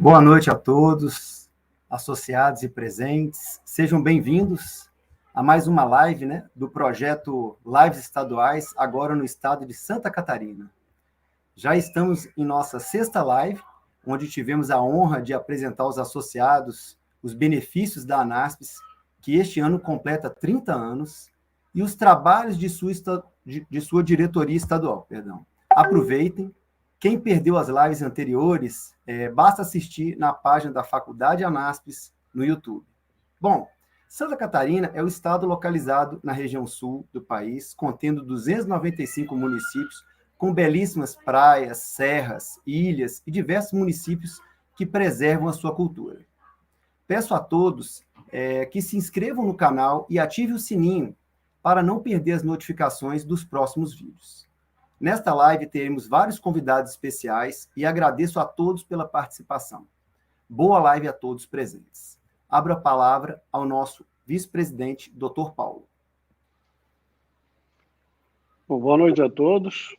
Boa noite a todos, associados e presentes. Sejam bem-vindos a mais uma live, do projeto Lives Estaduais, agora no estado de Santa Catarina. Já estamos em nossa sexta live, onde tivemos a honra de apresentar aos associados os benefícios da ANASPES, que este ano completa 30 anos, e os trabalhos de sua diretoria estadual. Aproveitem. Quem perdeu as lives anteriores, basta assistir na página da Faculdade ANASPES no YouTube. Bom, Santa Catarina é o estado localizado na região sul do país, contendo 295 municípios, com belíssimas praias, serras, ilhas e diversos municípios que preservam a sua cultura. Peço a todos que se inscrevam no canal e ativem o sininho para não perder as notificações dos próximos vídeos. Nesta live teremos vários convidados especiais e agradeço a todos pela participação. Boa live a todos presentes. Abro a palavra ao nosso vice-presidente, Dr. Paulo. Bom, boa noite a todos.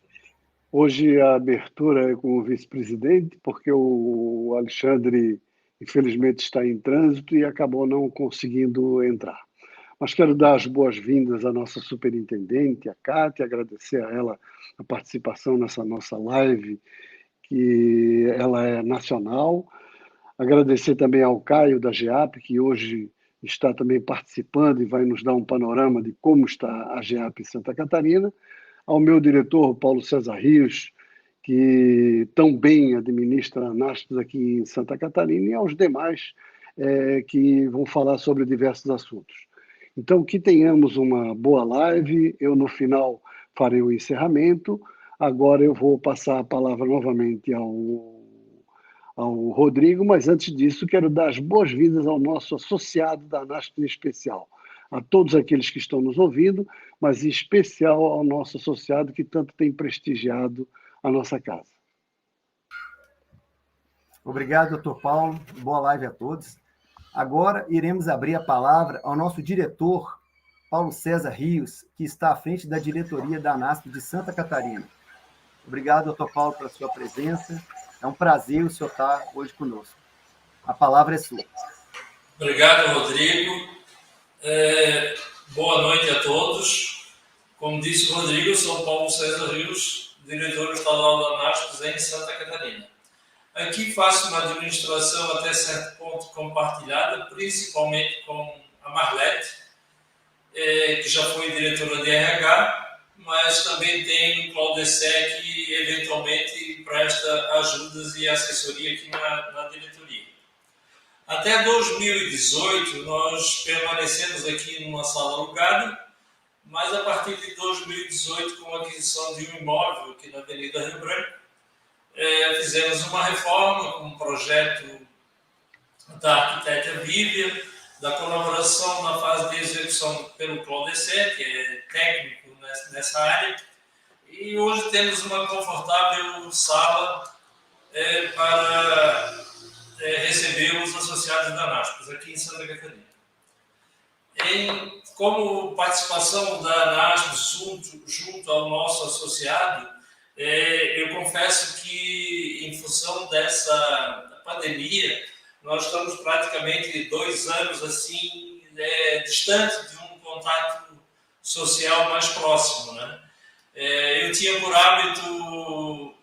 Hoje a abertura é com o vice-presidente, porque o Alexandre, infelizmente, está em trânsito e acabou não conseguindo entrar. Mas quero dar as boas-vindas à nossa superintendente, a Cátia, agradecer a ela a participação nessa nossa live, que ela é nacional. Agradecer também ao Caio, da GEAP, que hoje está também participando e vai nos dar um panorama de como está a GEAP em Santa Catarina. Ao meu diretor, Paulo César Rios, que tão bem administra a ANASPES aqui em Santa Catarina, e aos demais que vão falar sobre diversos assuntos. Então, que tenhamos uma boa live. Eu, no final, farei o encerramento. Agora eu vou passar a palavra novamente ao Rodrigo, mas antes disso, quero dar as boas-vindas ao nosso associado da ANASPES em especial, a todos aqueles que estão nos ouvindo, mas em especial ao nosso associado que tanto tem prestigiado a nossa casa. Obrigado, doutor Paulo. Boa live a todos. Agora iremos abrir a palavra ao nosso diretor, Paulo César Rios, que está à frente da diretoria da ANASPES de Santa Catarina. Obrigado, doutor Paulo, pela sua presença. É um prazer o senhor estar hoje conosco. A palavra é sua. Obrigado, Rodrigo. Boa noite a todos. Como disse o Rodrigo, eu sou Paulo César Rios, diretor estadual da ANASPES em Santa Catarina. Aqui faço uma administração até certo ponto compartilhada, principalmente com a Marlete, que já foi diretora de RH, mas também tem o Claudecé, que eventualmente presta ajudas e assessoria aqui na diretoria. Até 2018, nós permanecemos aqui numa sala alugada, mas a partir de 2018, com a aquisição de um imóvel aqui na Avenida Rio Branco, fizemos uma reforma com um projeto da arquiteta Vívia, da colaboração na fase de execução pelo Claudecé, que é técnico nessa área, e hoje temos uma confortável sala para receber os associados da ANASPES aqui em Santa Catarina. Como participação da ANASPES junto ao nosso associado, eu confesso que, em função da pandemia, nós estamos praticamente 2 anos assim, distante de um contato social mais próximo, né? Eu tinha por hábito,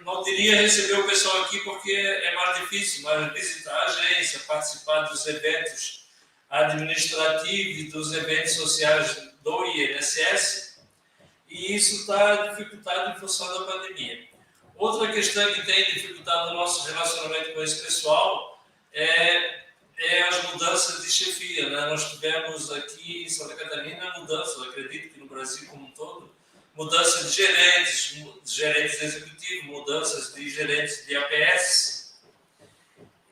não diria receber o pessoal aqui porque é mais difícil, mas visitar a agência, participar dos eventos administrativos e dos eventos sociais do INSS, e isso está dificultado em função da pandemia. Outra questão que tem dificultado o nosso relacionamento com esse pessoal é as mudanças de chefia, né? Nós tivemos aqui em Santa Catarina mudanças, acredito que no Brasil como um todo, mudanças de gerentes executivos, mudanças de gerentes de APS.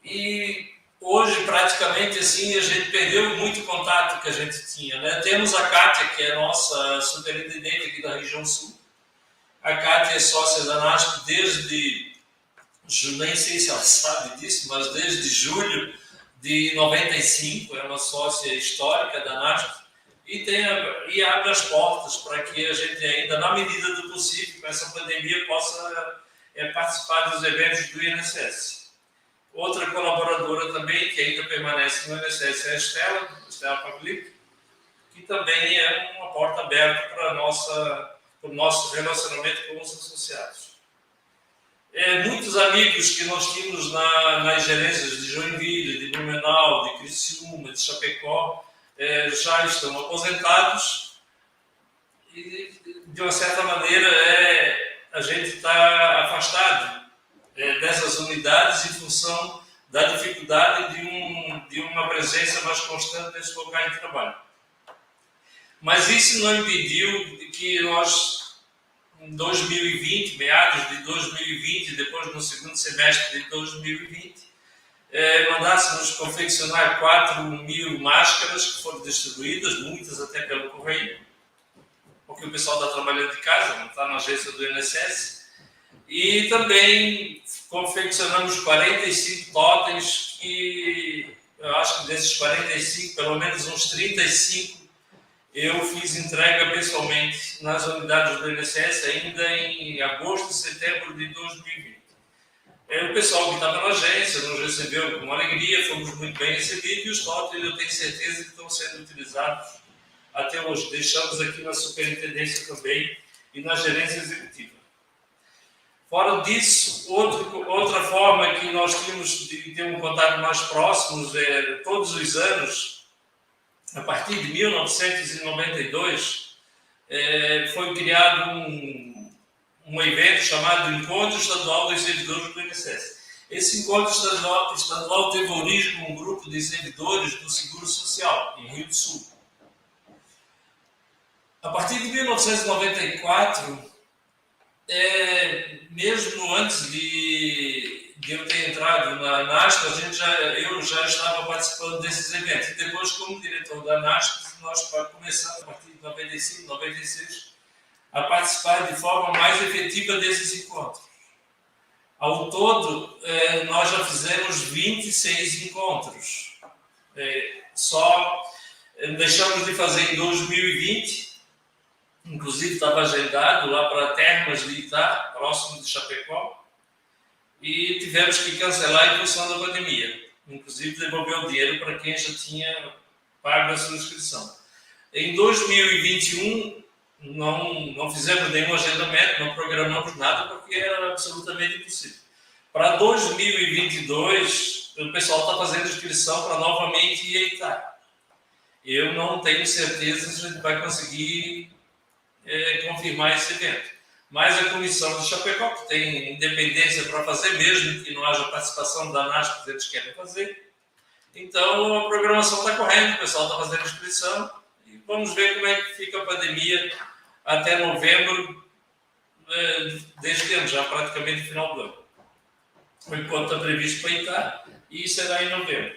E hoje, praticamente, assim, a gente perdeu muito contato que a gente tinha, né? Temos a Cátia, que é a nossa superintendente aqui da região sul. A Cátia é sócia da ANASPES desde, nem sei se ela sabe disso, mas desde julho de 95, é uma sócia histórica da ANASPES, e abre as portas para que a gente ainda, na medida do possível, com essa pandemia, possa participar dos eventos do INSS. Outra colaboradora também, que ainda permanece no INSS, é a Estela Pavlik, que também é uma porta aberta para o nosso relacionamento com os associados. Muitos amigos que nós tínhamos nas gerências de Joinville, de Blumenau, de Criciúma, de Chapecó, já estão aposentados e, de uma certa maneira, a gente está afastado dessas unidades em função da dificuldade de uma presença mais constante nesse local de trabalho. Mas isso não impediu que nós, em 2020, meados de 2020, depois no segundo semestre de 2020, mandássemos confeccionar 4.000 máscaras que foram distribuídas, muitas até pelo correio, porque o pessoal está trabalhando de casa, não está na agência do INSS. E também confeccionamos 45 totens, que eu acho que desses 45, pelo menos uns 35, eu fiz entrega pessoalmente nas unidades do INSS ainda em agosto e setembro de 2020. O pessoal que estava na agência nos recebeu com alegria, fomos muito bem recebidos, e os totens eu tenho certeza que estão sendo utilizados até hoje. Deixamos aqui na superintendência também e na gerência executiva. Fora disso, outra forma que nós tínhamos de ter um contato mais próximo todos os anos, a partir de 1992, foi criado um evento chamado Encontro Estadual dos Servidores do INSS. Esse encontro estadual teve origem com um grupo de servidores do Seguro Social, em Rio do Sul. A partir de 1994, mesmo antes de eu ter entrado na ANASP, eu já estava participando desses eventos. E depois, como diretor da ANASP, nós começamos, a partir de 95, 96, a participar de forma mais efetiva desses encontros. Ao todo, nós já fizemos 26 encontros. Só deixamos de fazer em 2020, inclusive estava agendado lá para Termas de Itá, próximo de Chapecó, e tivemos que cancelar em função da pandemia. Inclusive devolver o dinheiro para quem já tinha pago a sua inscrição. Em 2021, não fizemos nenhum agendamento, não programamos nada, porque era absolutamente impossível. Para 2022, o pessoal está fazendo inscrição para novamente ir a Itá. Eu não tenho certeza se a gente vai conseguir confirmar esse evento. Mas a comissão de Chapecó, que tem independência para fazer, mesmo que não haja participação da ANASP, que eles querem fazer. Então, a programação está correndo, o pessoal está fazendo inscrição, e vamos ver como é que fica a pandemia até novembro deste ano, já praticamente no final do ano. O encontro está previsto para Itá, e será em novembro.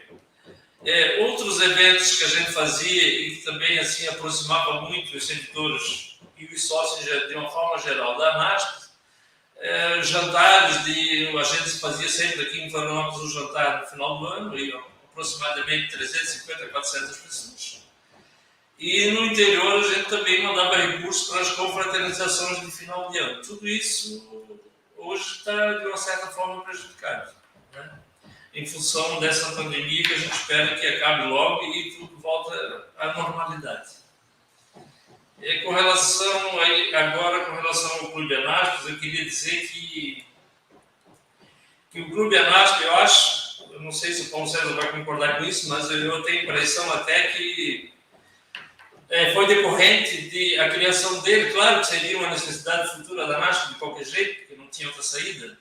Outros eventos que a gente fazia e que também assim aproximava muito os servidores e os sócios de uma forma geral da ANASP, jantares a gente fazia sempre aqui em Florianópolis um jantar no final do ano, e aproximadamente 350 a 400 pessoas. E no interior a gente também mandava recursos para as confraternizações de final de ano. Tudo isso hoje está de uma certa forma prejudicado, né? Em função dessa pandemia que a gente espera que acabe logo e tudo volta à normalidade. Com relação ao Clube ANASP, eu queria dizer que o Clube ANASP, eu não sei se o Paulo César vai concordar com isso, mas eu tenho a impressão até que foi decorrente a criação dele. Claro que seria uma necessidade futura da ANASP de qualquer jeito, porque não tinha outra saída.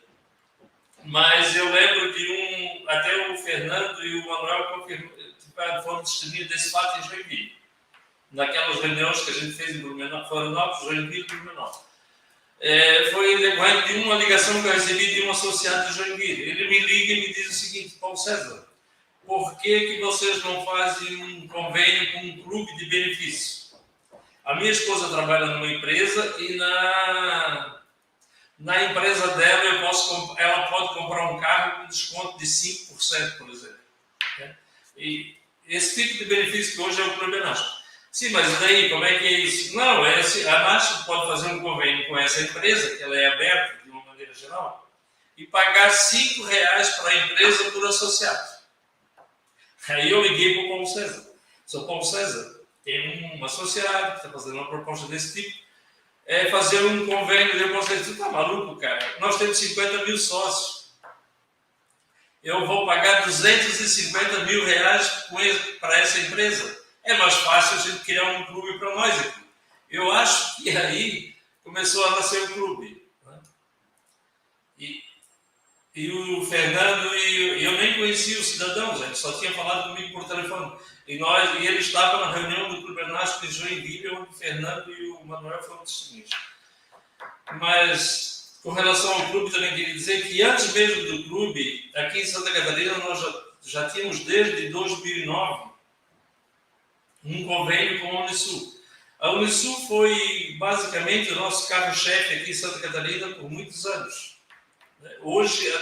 Mas eu lembro de até o Fernando e o Manuel foram testemunhas desse fato em Joinville. Naquelas reuniões que a gente fez em Blumenau, Florianópolis, Joinville e Blumenau. Foi decorrente de uma ligação que eu recebi de um associado de Joinville. Ele me liga e me diz o seguinte: Paulo César, por que vocês não fazem um convênio com um clube de benefício? A minha esposa trabalha numa empresa e na empresa dela ela pode comprar um carro com desconto de 5%, por exemplo. E esse tipo de benefício que hoje é o Clube ANASP. Sim, mas daí, como é que é isso? Não, a ANASP pode fazer um convênio com essa empresa, que ela é aberta de uma maneira geral, e pagar R$5 para a empresa por associado. Aí eu liguei para o Paulo César. Sou Paulo César, tem um associado que está fazendo uma proposta desse tipo, fazer um convênio. Eu Paulo César, tu está maluco, cara? Nós temos 50 mil sócios. Eu vou pagar R$250 mil para essa empresa. É mais fácil a gente criar um clube para nós aqui. Eu acho que aí começou a nascer o clube. Né? E o Fernando, eu nem conhecia o cidadão, gente, só tinha falado comigo por telefone. E ele estava na reunião do Clube Anasco em Joinville, onde o Fernando e o Manuel foram testemunhas. Mas, com relação ao clube, também queria dizer que antes mesmo do clube, aqui em Santa Catarina, nós já tínhamos desde 2009 um convênio com a Unisul. A Unisul foi basicamente o nosso carro-chefe aqui em Santa Catarina por muitos anos. Hoje,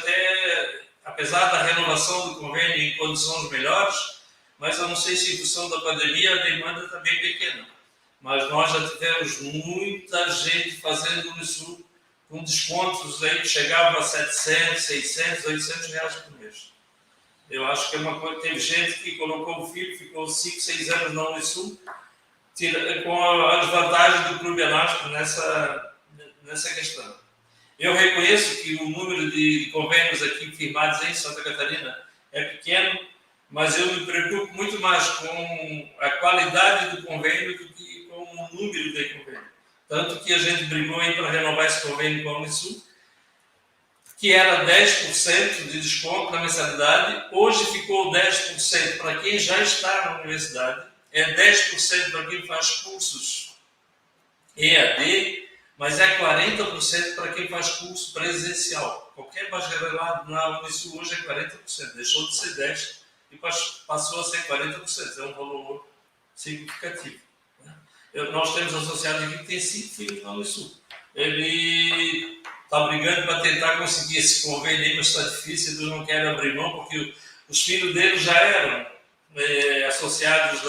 apesar da renovação do convênio em condições melhores, mas eu não sei se em função da pandemia a demanda está bem pequena. Mas nós já tivemos muita gente fazendo Unisul com descontos aí que chegavam a 700, 600, 800 reais por mês. Eu acho que é uma coisa. Teve gente que colocou o filho, ficou 5, 6 anos na Unisul, com as vantagens do Clube Anasco nessa questão. Eu reconheço que o número de convênios aqui firmados em Santa Catarina é pequeno, mas eu me preocupo muito mais com a qualidade do convênio do que com o número de convênio. Tanto que a gente brigou aí para renovar esse convênio com a Unisul, que era 10% de desconto na mensalidade, hoje ficou 10% para quem já está na universidade, é 10% para quem faz cursos EAD, mas é 40% para quem faz curso presencial. Qualquer bacharelado na Unisul hoje é 40%, deixou de ser 10% e passou a ser 40%, é um valor significativo. Nós temos associados aqui que tem 5 filhos na Unisul. Ele está brigando para tentar conseguir esse convênio, mas está difícil, ele não quer abrir mão, porque os filhos dele já eram associados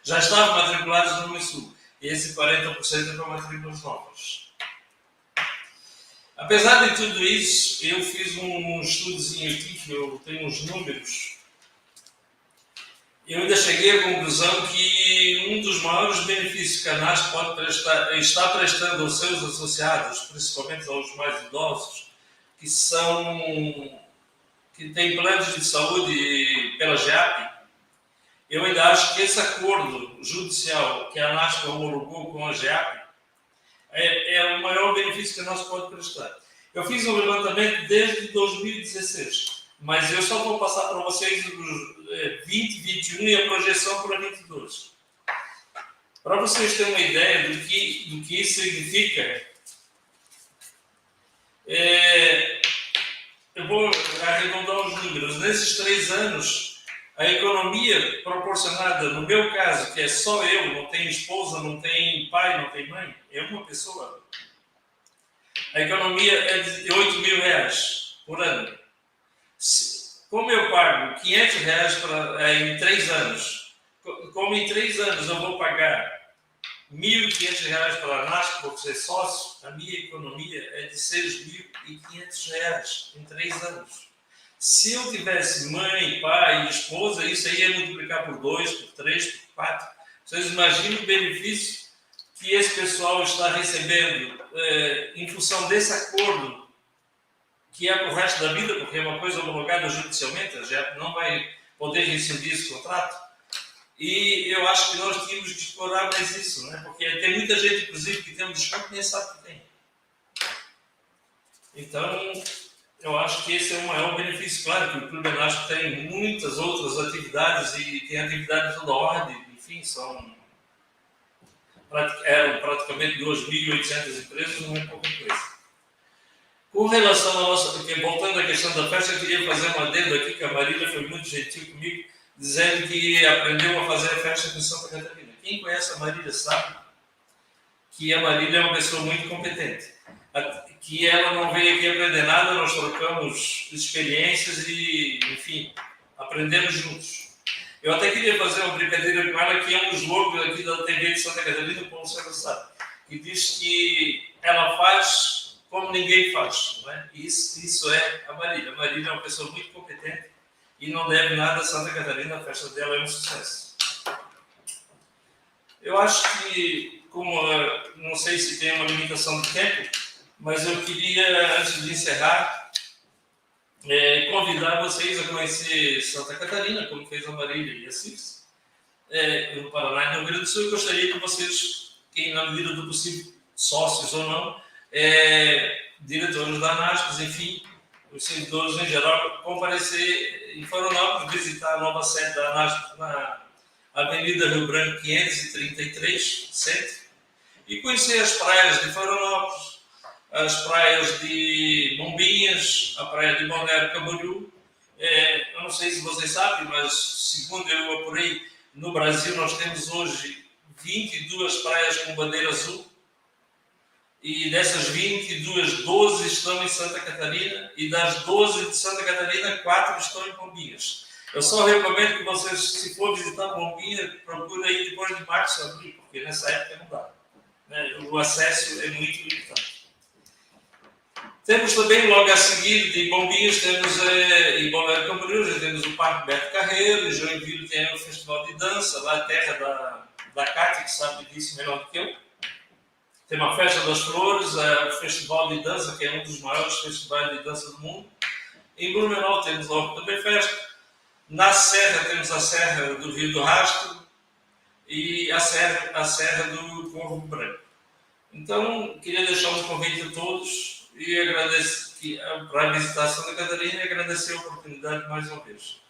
já estavam matriculados na Unisul. E esse 40% é para matrículas novas. Apesar de tudo isso, eu fiz um estudozinho aqui, que eu tenho uns números. Eu ainda cheguei à conclusão que um dos maiores benefícios que a ANASP está prestando aos seus associados, principalmente aos mais idosos, que têm planos de saúde pela GEAP, eu ainda acho que esse acordo judicial que a ANASP homologou com a GEAP é o maior benefício que a ANASP pode prestar. Eu fiz um levantamento desde 2016, mas eu só vou passar para vocês os 20, 21 e a projeção para 22. Para vocês terem uma ideia do que isso significa, eu vou arredondar os números. Nesses 3 anos, a economia proporcionada, no meu caso, que é só eu, não tenho esposa, não tenho pai, não tenho mãe, é uma pessoa. A economia é de 8 mil reais por ano. Como eu pago 500 reais em 3 anos, como em 3 anos eu vou pagar 1.500 reais para a ANASP por ser sócio, a minha economia é de 6.500 reais em 3 anos. Se eu tivesse mãe, pai e esposa, isso aí ia multiplicar por 2, por 3, por 4. Vocês imaginam o benefício que esse pessoal está recebendo em função desse acordo, que é para o resto da vida, porque é uma coisa homologada judicialmente, a GEAP não vai poder rescindir esse contrato. E eu acho que nós tínhamos que explorar mais isso, né? Porque tem muita gente, inclusive, que tem um desconto e nem sabe que tem. Então, eu acho que esse é o maior benefício. Claro que o Clube Anasco tem muitas outras atividades e tem atividades de toda ordem, enfim, eram praticamente 2.800 empresas, não é pouca coisa. Com relação à nossa, porque voltando à questão da festa, eu queria fazer um adendo aqui, que a Marília foi muito gentil comigo, dizendo que aprendeu a fazer a festa em Santa Catarina. Quem conhece a Marília sabe que a Marília é uma pessoa muito competente. Que ela não veio aqui aprender nada, nós trocamos experiências e, enfim, aprendemos juntos. Eu até queria fazer uma brincadeira com ela, que é um slogan aqui da TV de Santa Catarina, o Paulo César sabe, que diz que ela faz como ninguém faz. Não é? Isso é a Marília. A Marília é uma pessoa muito competente e não deve nada a Santa Catarina, a festa dela é um sucesso. Eu acho que, não sei se tem uma limitação de tempo, mas eu queria, antes de encerrar, convidar vocês a conhecer Santa Catarina, como fez a Marília e a Circe, no Paraná e no Rio Grande do Sul. Eu gostaria que vocês, quem na medida do possível, sócios ou não, diretores da ANASPES, enfim, os servidores em geral, comparecer em Florianópolis, visitar a nova sede da ANASPES na Avenida Rio Branco 533, centro, e conhecer as praias de Florianópolis, as praias de Bombinhas, a praia de Balneário Camboriú. Eu não sei se vocês sabem, mas segundo eu apurei, no Brasil nós temos hoje 22 praias com bandeira azul, e dessas 22, 12 estão em Santa Catarina, e das 12 de Santa Catarina, 4 estão em Bombinhas. Eu só recomendo que vocês, se for visitar Bombinhas, procurem aí depois de março, abril, porque nessa época não dá. Né? O acesso é muito limitado. Temos também, logo a seguir, de Bombinhas, temos em Balneário Camboriú, temos o Parque Beto Carreiro, em Joinville tem o Festival de Dança, lá a terra da Cátia, que sabe disso melhor do que eu. Tem uma Festa das Flores, o Festival de Dança, que é um dos maiores festivais de dança do mundo. Em Blumenau temos logo também festa. Na Serra temos a Serra do Rio do Rastro e a Serra do Corvo Branco. Então, queria deixar um convite a todos e agradecer para visitar Santa Catarina e agradecer a oportunidade mais uma vez.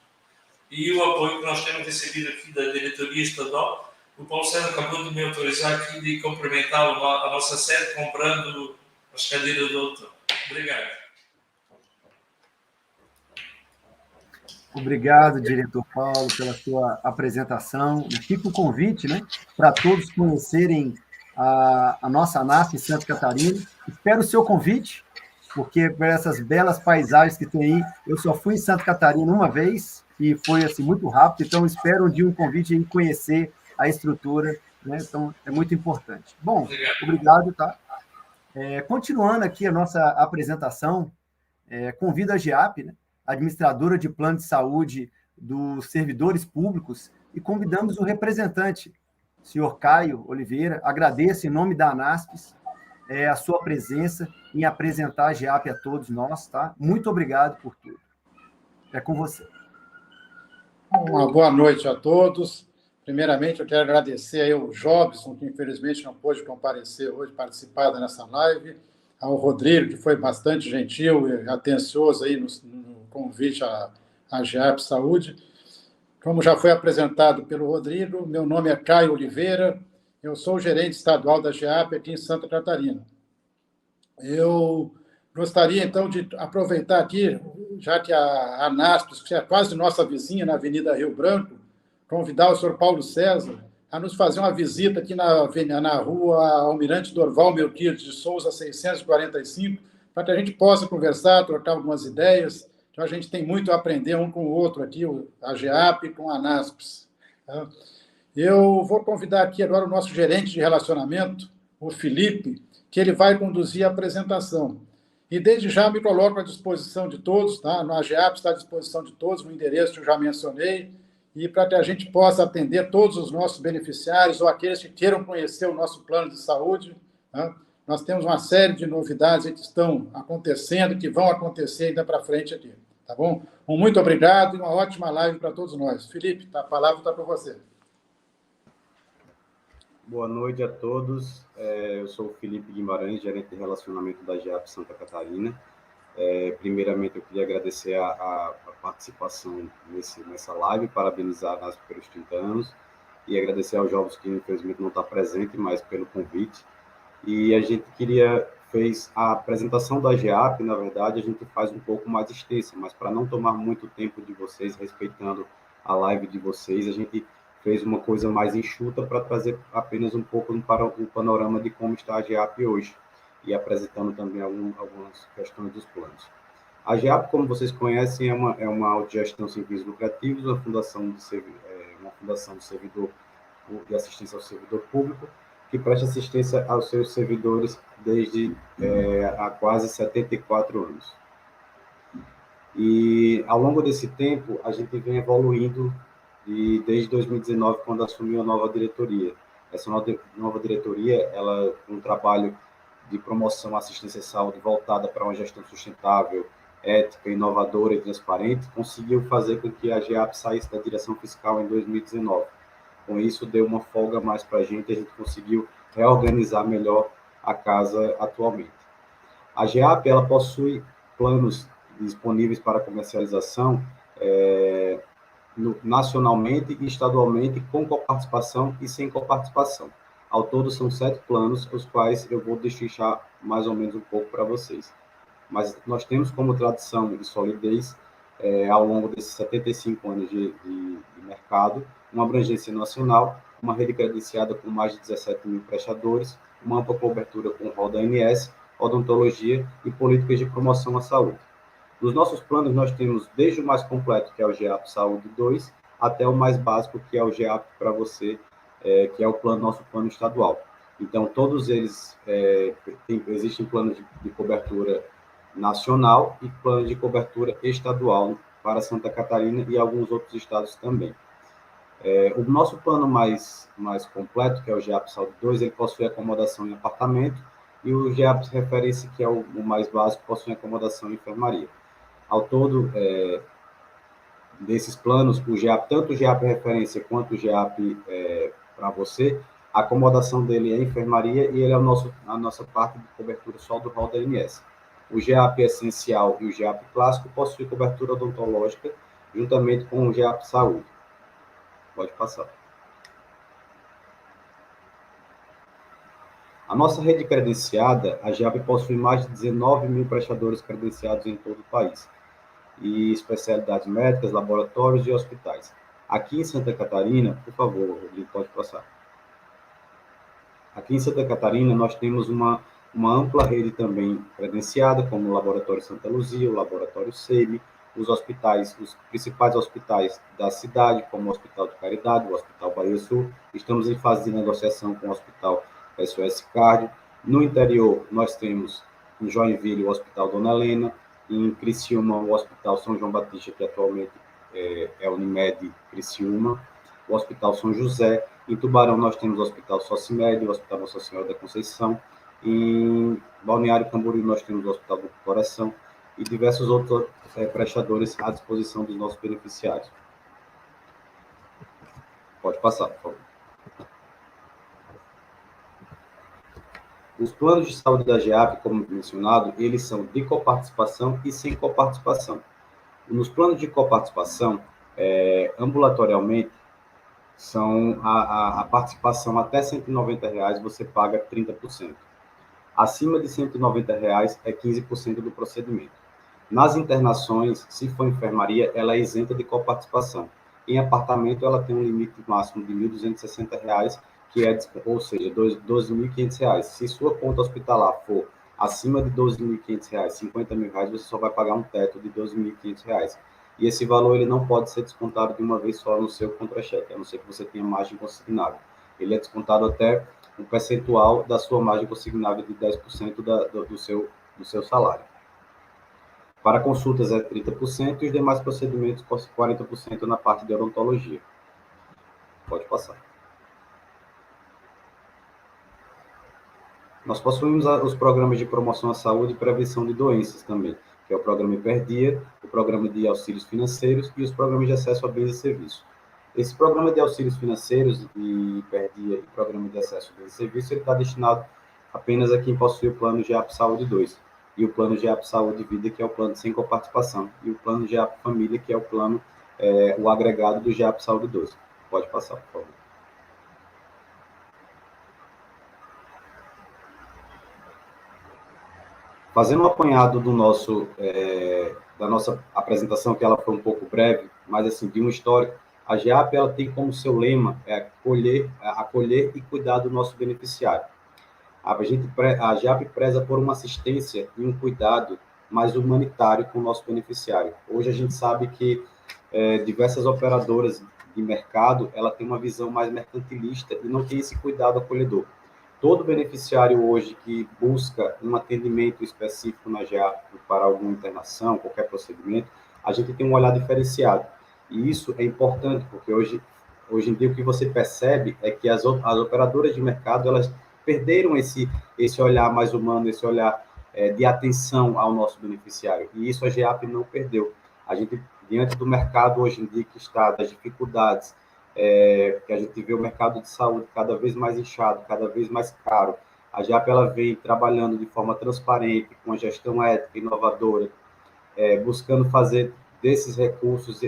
E o apoio que nós temos recebido aqui da diretoria estadual. O Paulo César acabou de me autorizar aqui de cumprimentar a nossa sede comprando as cadeiras do outono. Obrigado. Obrigado, diretor Paulo, pela sua apresentação. Fica o convite, né, para todos conhecerem a nossa ANASP em Santa Catarina. Espero o seu convite, porque por essas belas paisagens que tem aí, eu só fui em Santa Catarina uma vez e foi assim muito rápido, então espero um dia um convite em conhecer a estrutura, né? Então é muito importante. Bom, obrigado, tá? Continuando aqui a nossa apresentação, convido a GEAP, né, administradora de plano de saúde dos servidores públicos, e convidamos o representante, o senhor Caio Oliveira. Agradeço em nome da ANASPES a sua presença em apresentar a GEAP a todos nós, tá? Muito obrigado por tudo. É com você. Uma boa noite a todos. Primeiramente, eu quero agradecer aí ao Jobson, que infelizmente não pôde comparecer hoje, participar nessa live, ao Rodrigo, que foi bastante gentil e atencioso aí no convite à GEAP Saúde. Como já foi apresentado pelo Rodrigo, meu nome é Caio Oliveira, eu sou o gerente estadual da GEAP aqui em Santa Catarina. Eu gostaria, então, de aproveitar aqui, já que a ANASPES, que é quase nossa vizinha na Avenida Rio Branco, convidar o senhor Paulo César a nos fazer uma visita aqui na rua Almirante Dorval Melquiades de Souza, 645, para que a gente possa conversar, trocar algumas ideias. Então, a gente tem muito a aprender um com o outro aqui, a GEAP com a ANASPES. Eu vou convidar aqui agora o nosso gerente de relacionamento, o Felipe, que ele vai conduzir a apresentação. E, desde já, me coloco à disposição de todos, tá? A GEAP está à disposição de todos, no endereço que eu já mencionei, e para que a gente possa atender todos os nossos beneficiários ou aqueles que queiram conhecer o nosso plano de saúde. Tá? Nós temos uma série de novidades que estão acontecendo, que vão acontecer ainda para frente aqui. Tá bom? Muito obrigado e uma ótima live para todos nós. Felipe, a palavra está para você. Boa noite a todos. Eu sou o Felipe Guimarães, gerente de relacionamento da GEAP Santa Catarina. Primeiramente, eu queria agradecer a participação nessa live, parabenizar a NASP pelos 30 anos e agradecer aos jovens que, infelizmente, não está presente, mas pelo convite. E a gente fez a apresentação da GEAP, na verdade, a gente faz um pouco mais extensa, mas para não tomar muito tempo de vocês, respeitando a live de vocês, a gente fez uma coisa mais enxuta para trazer apenas um pouco para o panorama de como está a GEAP hoje, e apresentando também algumas questões dos planos. A GEAP, como vocês conhecem, é uma autogestão sem fins lucrativos, uma fundação de servidor de assistência ao servidor público, que presta assistência aos seus servidores desde há quase 74 anos. E, ao longo desse tempo, a gente vem evoluindo, e desde 2019, quando assumiu a nova diretoria. Essa nova diretoria, ela um trabalho de promoção à assistência à saúde voltada para uma gestão sustentável, ética, inovadora e transparente, conseguiu fazer com que a GEAP saísse da direção fiscal em 2019. Com isso, deu uma folga mais para a gente conseguiu reorganizar melhor a casa atualmente. A GEAP, ela possui planos disponíveis para comercialização nacionalmente e estadualmente, com coparticipação e sem coparticipação. Ao todo, são 7 planos, os quais eu vou destrinchar mais ou menos um pouco para vocês. Mas nós temos como tradição e solidez, ao longo desses 75 anos de mercado, uma abrangência nacional, uma rede credenciada com mais de 17 mil prestadores, uma ampla cobertura com roda ANS, odontologia e políticas de promoção à saúde. Nos nossos planos, nós temos desde o mais completo, que é o GEAP Saúde 2, até o mais básico, que é o GEAP para você, que é o nosso plano estadual. Então, todos eles, existem planos de cobertura nacional e planos de cobertura estadual para Santa Catarina e alguns outros estados também. O nosso plano mais completo, que é o GEAP Saúde 2, ele possui acomodação em apartamento, e o GEAP Referência, que é o mais básico, possui acomodação em enfermaria. Ao todo, desses planos, tanto o GEAP Referência quanto o GEAP para você, a acomodação dele é enfermaria e ele é a nossa parte de cobertura só do rol da ANS. O GEAP Essencial e o GEAP Clássico possuem cobertura odontológica, juntamente com o GEAP Saúde. Pode passar. A nossa rede credenciada, a GEAP possui mais de 19 mil prestadores credenciados em todo o país, e especialidades médicas, laboratórios e hospitais. Aqui em Santa Catarina, por favor, Rodrigo, pode passar. Aqui em Santa Catarina, nós temos uma ampla rede também credenciada, como o Laboratório Santa Luzia, o Laboratório SEMI, os principais hospitais da cidade, como o Hospital de Caridade, o Hospital Bahia Sul. Estamos em fase de negociação com o Hospital SOS Cardio. No interior, nós temos em Joinville o Hospital Dona Helena, em Criciúma o Hospital São João Batista, que atualmente é Unimed Criciúma, o Hospital São José. Em Tubarão nós temos o Hospital Socimed, o Hospital Nossa Senhora da Conceição. Em Balneário Camboriú nós temos o Hospital do Coração e diversos outros prestadores à disposição dos nossos beneficiários. Pode passar, por favor. Os planos de saúde da GEAP, como mencionado, eles são de coparticipação e sem coparticipação. Nos planos de coparticipação, ambulatorialmente, são a participação até R$ 190, você paga 30%. Acima de R$ 190 é 15% do procedimento. Nas internações, se for enfermaria, ela é isenta de coparticipação. Em apartamento, ela tem um limite máximo de R$ 1.260, que é, ou seja, R$ 12.500. Se sua conta hospitalar for acima de R$ 12.500, R$ 50 mil, você só vai pagar um teto de R$ 12.500. E esse valor ele não pode ser descontado de uma vez só no seu contra-cheque, a não ser que você tenha margem consignável. Ele é descontado até um percentual da sua margem consignável de 10% do seu salário. Para consultas é 30% e os demais procedimentos 40% na parte de odontologia. Pode passar. Nós possuímos os programas de promoção à saúde e prevenção de doenças também, que é o programa Hiperdia, o programa de auxílios financeiros e os programas de acesso a bens e serviços. Esse programa de auxílios financeiros e Hiperdia e programa de acesso a bens e serviços, ele está destinado apenas a quem possui o plano GEAP Saúde 2 e o plano GEAP Saúde Vida, que é o plano sem coparticipação, e o plano GEAP Família, que é o plano, o agregado do GEAP Saúde 2. Pode passar, por favor. Fazendo um apanhado da nossa apresentação, que ela foi um pouco breve, mas assim, de um histórico, a GEAP ela tem como seu lema acolher e cuidar do nosso beneficiário. A GEAP preza por uma assistência e um cuidado mais humanitário com o nosso beneficiário. Hoje a gente sabe que diversas operadoras de mercado, ela tem uma visão mais mercantilista e não tem esse cuidado acolhedor. todo beneficiário hoje que busca um atendimento específico na GEAP para alguma internação, qualquer procedimento, a gente tem um olhar diferenciado. E isso é importante, porque hoje em dia o que você percebe é que as operadoras de mercado, elas perderam esse olhar mais humano, esse olhar de atenção ao nosso beneficiário. E isso a GEAP não perdeu. A gente, diante do mercado hoje em dia que está, das dificuldades, que a gente vê o mercado de saúde cada vez mais inchado, cada vez mais caro, a GEAP ela vem trabalhando de forma transparente, com a gestão ética, inovadora, buscando fazer desses recursos,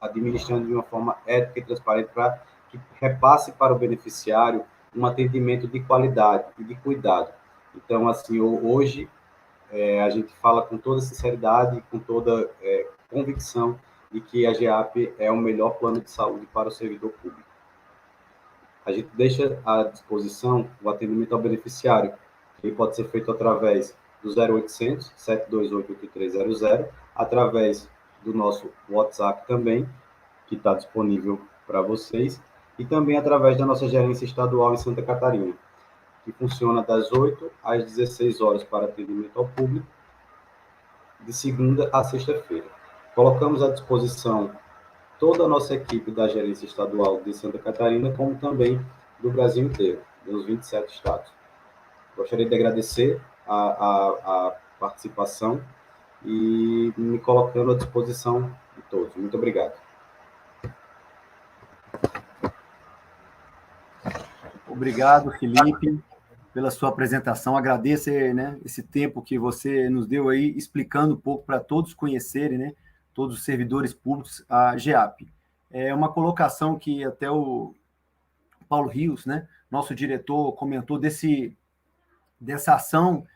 administrando de uma forma ética e transparente para que repasse para o beneficiário um atendimento de qualidade e de cuidado. Então, assim, hoje a gente fala com toda sinceridade, com toda convicção de que a GEAP é o melhor plano de saúde para o servidor público. A gente deixa à disposição o atendimento ao beneficiário, que pode ser feito através do 0800 728 8300, através do nosso WhatsApp também, que está disponível para vocês, e também através da nossa gerência estadual em Santa Catarina, que funciona das 8 às 16 horas para atendimento ao público, de segunda a sexta-feira. Colocamos à disposição toda a nossa equipe da gerência estadual de Santa Catarina, como também do Brasil inteiro, dos 27 estados. Gostaria de agradecer a participação e me colocando à disposição de todos. Muito obrigado. Obrigado, Felipe, pela sua apresentação. Agradeço, né, esse tempo que você nos deu aí, explicando um pouco para todos conhecerem, né, todos os servidores públicos, a GEAP. É uma colocação que até o Paulo Rios, né, nosso diretor, comentou dessa ação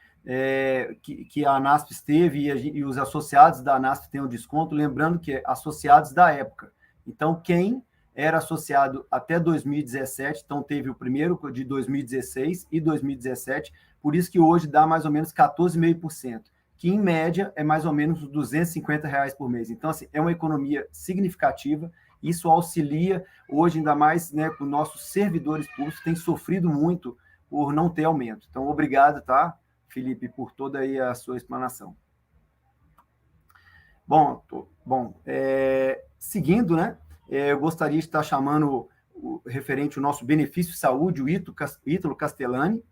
que a ANASP teve e os associados da ANASP têm um desconto, lembrando que é associados da época. Então, quem era associado até 2017, então teve o primeiro de 2016 e 2017, por isso que hoje dá mais ou menos 14,5%, que em média é mais ou menos R$ 250 por mês. Então, assim, é uma economia significativa, isso auxilia hoje ainda mais, né, com nossos servidores públicos que têm sofrido muito por não ter aumento. Então, obrigado, tá, Felipe, por toda aí a sua explanação. Bom, seguindo, né, eu gostaria de estar chamando referente ao nosso benefício saúde, o Ítalo Castellani.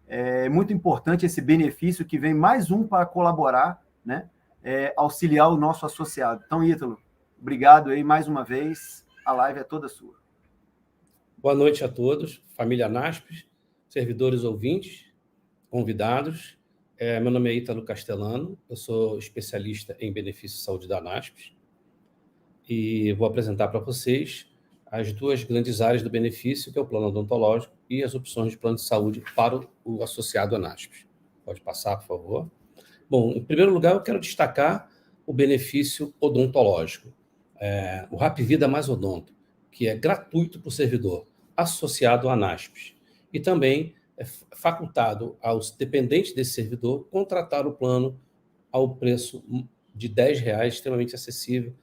É muito importante esse benefício que vem mais um para colaborar, né, auxiliar o nosso associado. Então, Ítalo, obrigado aí mais uma vez, a live é toda sua. Boa noite a todos, família ANASP, servidores ouvintes, convidados. Meu nome é Ítalo Castellano, eu sou especialista em benefício de saúde da ANASP e vou apresentar para vocês as duas grandes áreas do benefício, que é o plano odontológico e as opções de plano de saúde para o associado ANASP. Pode passar, por favor. Bom, em primeiro lugar, eu quero destacar o benefício odontológico, o Rapvida Mais Odonto, que é gratuito para o servidor associado à ANASP. E também é facultado aos dependentes desse servidor contratar o plano ao preço de R$10, extremamente acessível.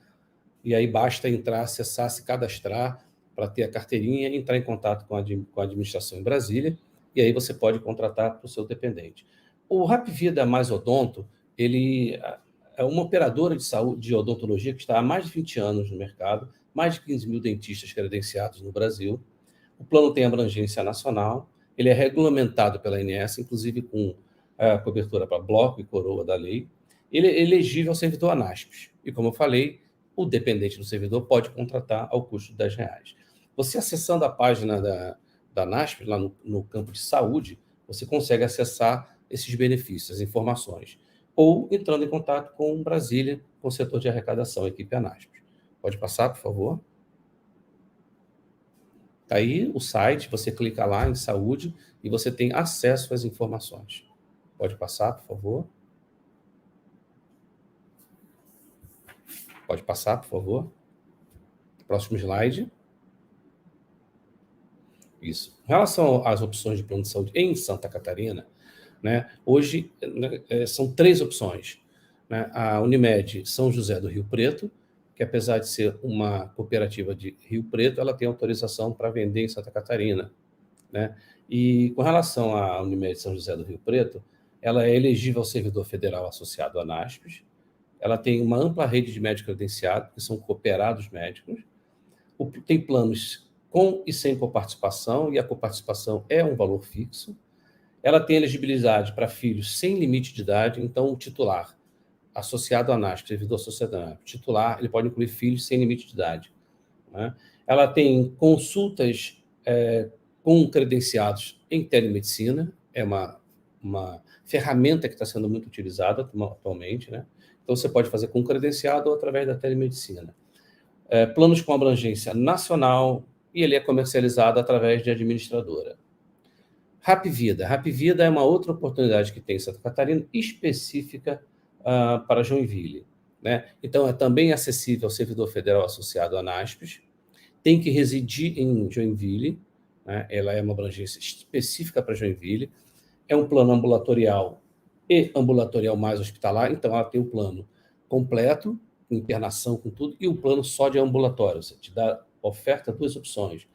E aí basta entrar, acessar, se cadastrar para ter a carteirinha e entrar em contato com a administração em Brasília, e aí você pode contratar para o seu dependente. O Rapvida Mais Odonto, ele é uma operadora de saúde, de odontologia, que está há mais de 20 anos no mercado, mais de 15 mil dentistas credenciados no Brasil. O plano tem abrangência nacional, ele é regulamentado pela ANS, inclusive com a cobertura para bloco e coroa da lei. Ele é elegível ao servidor ANASP. E, como eu falei, o dependente do servidor pode contratar ao custo de R$10. Você acessando a página da ANASP, lá no campo de saúde, você consegue acessar esses benefícios, as informações. Ou entrando em contato com Brasília, com o setor de arrecadação, a equipe ANASP. Pode passar, por favor. Está aí o site, você clica lá em saúde e você tem acesso às informações. Pode passar, por favor. Pode passar, por favor. Próximo slide. Isso. Em relação às opções de plano de saúde em Santa Catarina, né, hoje são 3 opções. Né? A Unimed São José do Rio Preto, que apesar de ser uma cooperativa de Rio Preto, ela tem autorização para vender em Santa Catarina. né? E com relação à Unimed São José do Rio Preto, ela é elegível ao servidor federal associado à NASPES, ela tem uma ampla rede de médicos credenciados, que são cooperados médicos, tem planos com e sem coparticipação, e a coparticipação é um valor fixo. Ela tem elegibilidade para filhos sem limite de idade, então o titular associado à NASP, servidor associado à NASP, titular, ele pode incluir filhos sem limite de idade, né? Ela tem consultas com credenciados em telemedicina, é uma ferramenta que está sendo muito utilizada atualmente, né? Então, você pode fazer com credenciado ou através da telemedicina. Planos com abrangência nacional, e ele é comercializado através de administradora. Rapvida. Rapvida é uma outra oportunidade que tem em Santa Catarina, específica para Joinville, né? Então, é também acessível ao servidor federal associado à NASPES, tem que residir em Joinville, né? Ela é uma abrangência específica para Joinville, é um plano ambulatorial e ambulatorial mais hospitalar, então ela tem o plano completo, com internação, com tudo, e o plano só de ambulatório, você te dá oferta duas opções.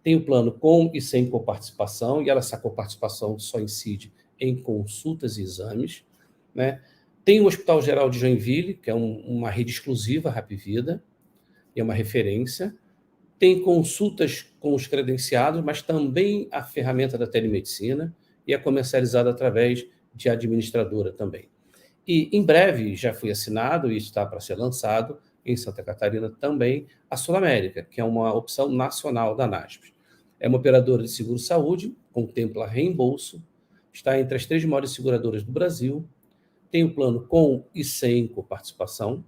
Tem o plano com e sem coparticipação, e essa coparticipação só incide em consultas e exames, né? Tem o Hospital Geral de Joinville, que é uma rede exclusiva, Rapvida, e é uma referência. Tem consultas com os credenciados, mas também a ferramenta da telemedicina, e é comercializada através de administradora também. E, em breve, já foi assinado e está para ser lançado, em Santa Catarina também, a Sul América, que é uma opção nacional da NASP. É uma operadora de seguro-saúde, contempla reembolso, está entre as 3 maiores seguradoras do Brasil, tem o plano com e sem coparticipação.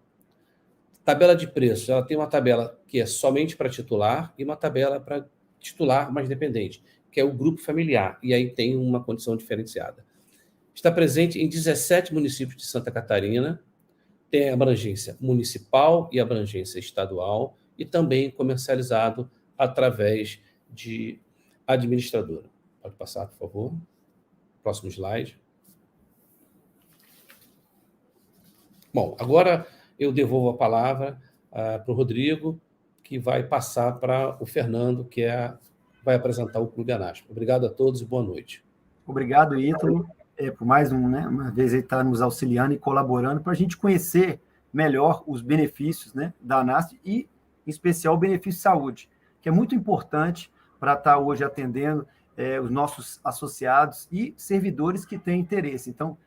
Tabela de preço, ela tem uma tabela que é somente para titular e uma tabela para titular mais dependente, que é o grupo familiar, e aí tem uma condição diferenciada. Está presente em 17 municípios de Santa Catarina, tem abrangência municipal e abrangência estadual, e também comercializado através de administradora. Pode passar, por favor. Próximo slide. Bom, agora eu devolvo a palavra para o Rodrigo, que vai passar para o Fernando, que vai apresentar o Clube ANASP. Obrigado a todos e boa noite. Obrigado, Ítalo, por mais uma vez ele está nos auxiliando e colaborando para a gente conhecer melhor os benefícios, né, da ANASP e, em especial, o benefício de saúde, que é muito importante para estar hoje atendendo os nossos associados e servidores que têm interesse. Então,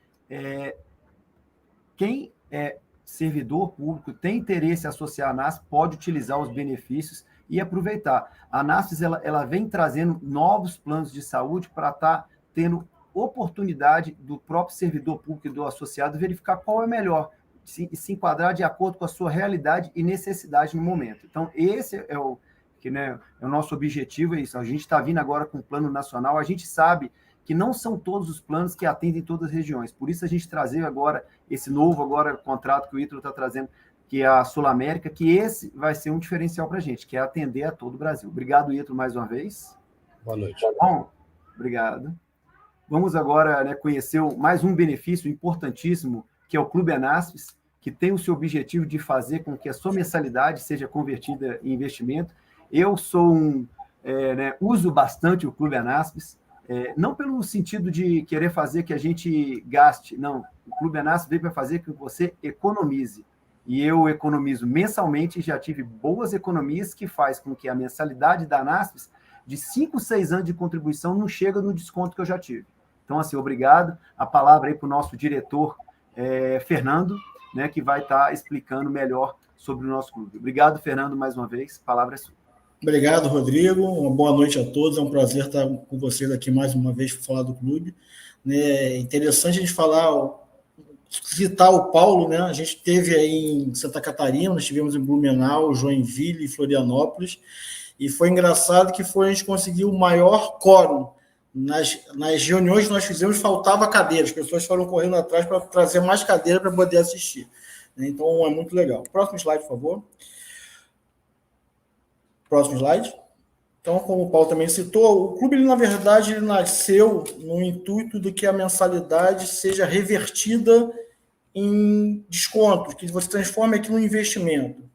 quem é servidor público, tem interesse em associar a ANASP, pode utilizar os benefícios e aproveitar. A ANASP ela vem trazendo novos planos de saúde para estar tendo oportunidade do próprio servidor público e do associado verificar qual é melhor, se enquadrar de acordo com a sua realidade e necessidade no momento. Então, esse é o nosso objetivo, é isso. A gente está vindo agora com o plano nacional, a gente sabe que não são todos os planos que atendem todas as regiões. Por isso, a gente trazer agora esse novo contrato que o Ítalo está trazendo, que é a Sul América, que esse vai ser um diferencial para a gente, que é atender a todo o Brasil. Obrigado, Ítalo, mais uma vez. Boa noite. Bom, obrigado. Vamos agora conhecer mais um benefício importantíssimo, que é o Clube ANASP, que tem o seu objetivo de fazer com que a sua mensalidade seja convertida em investimento. Eu uso bastante o Clube ANASP, não pelo sentido de querer fazer que a gente gaste, não. O Clube ANASP veio para fazer que você economize. E eu economizo mensalmente e já tive boas economias que faz com que a mensalidade da ANASP, de 5, 6 anos de contribuição, não chega no desconto que eu já tive. Então, assim, obrigado. A palavra aí para o nosso diretor, Fernando, né, que vai estar explicando melhor sobre o nosso clube. Obrigado, Fernando, mais uma vez. A palavra é sua. Obrigado, Rodrigo. Uma boa noite a todos. É um prazer estar com vocês aqui mais uma vez para falar do clube. É interessante a gente citar o Paulo, né? A gente esteve aí em Santa Catarina, nós estivemos em Blumenau, Joinville e Florianópolis, e foi engraçado que a gente conseguiu o maior quórum. Nas reuniões que nós fizemos, faltava cadeira, as pessoas foram correndo atrás para trazer mais cadeira para poder assistir. Então, é muito legal. Próximo slide, por favor. Próximo slide. Então, como o Paulo também citou, o clube, na verdade, ele nasceu no intuito de que a mensalidade seja revertida em desconto, que você transforme aqui no investimento.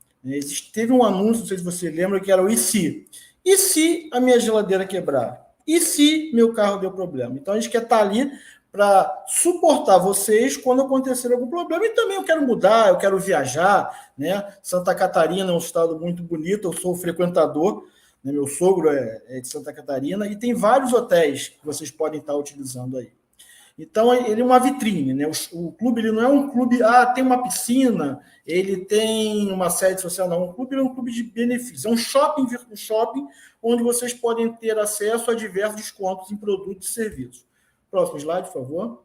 Teve um anúncio, não sei se você lembra, que era o e se? E se a minha geladeira quebrar? E se meu carro deu problema? Então, a gente quer estar ali para suportar vocês quando acontecer algum problema. E também eu quero mudar, eu quero viajar, né? Santa Catarina é um estado muito bonito, eu sou frequentador, né? Meu sogro é de Santa Catarina, e tem vários hotéis que vocês podem estar utilizando aí. Então, ele é uma vitrine, né? O clube ele não é um clube, tem uma piscina, ele tem uma sede social, não. O clube é um clube de benefícios, é um shopping, onde vocês podem ter acesso a diversos descontos em produtos e serviços. Próximo slide, por favor.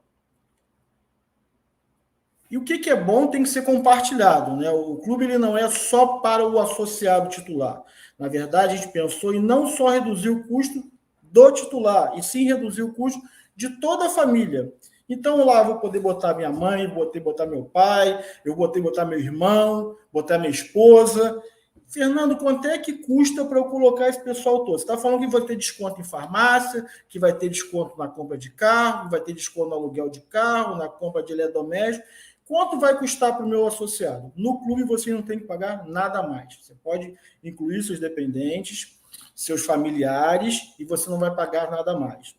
E o que é bom tem que ser compartilhado, né? O clube ele não é só para o associado titular. Na verdade, a gente pensou em não só reduzir o custo do titular, e sim reduzir o custo de toda a família. Então, lá eu vou poder botar minha mãe, vou poder botar meu pai, eu vou poder botar meu irmão, botar minha esposa. Fernando, quanto é que custa para eu colocar esse pessoal todo? Você está falando que vai ter desconto em farmácia, que vai ter desconto na compra de carro, que vai ter desconto no aluguel de carro, na compra de eletrodoméstico. Quanto vai custar para o meu associado? No clube você não tem que pagar nada mais. Você pode incluir seus dependentes, seus familiares, e você não vai pagar nada mais.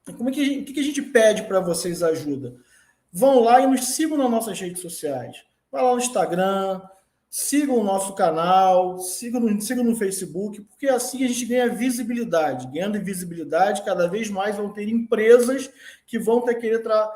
O que a gente pede para vocês ajuda? Vão lá e nos sigam nas nossas redes sociais. Vai lá no Instagram, sigam o nosso canal, sigam no Facebook, porque assim a gente ganha visibilidade. Ganhando visibilidade, cada vez mais vão ter empresas que vão ter que estar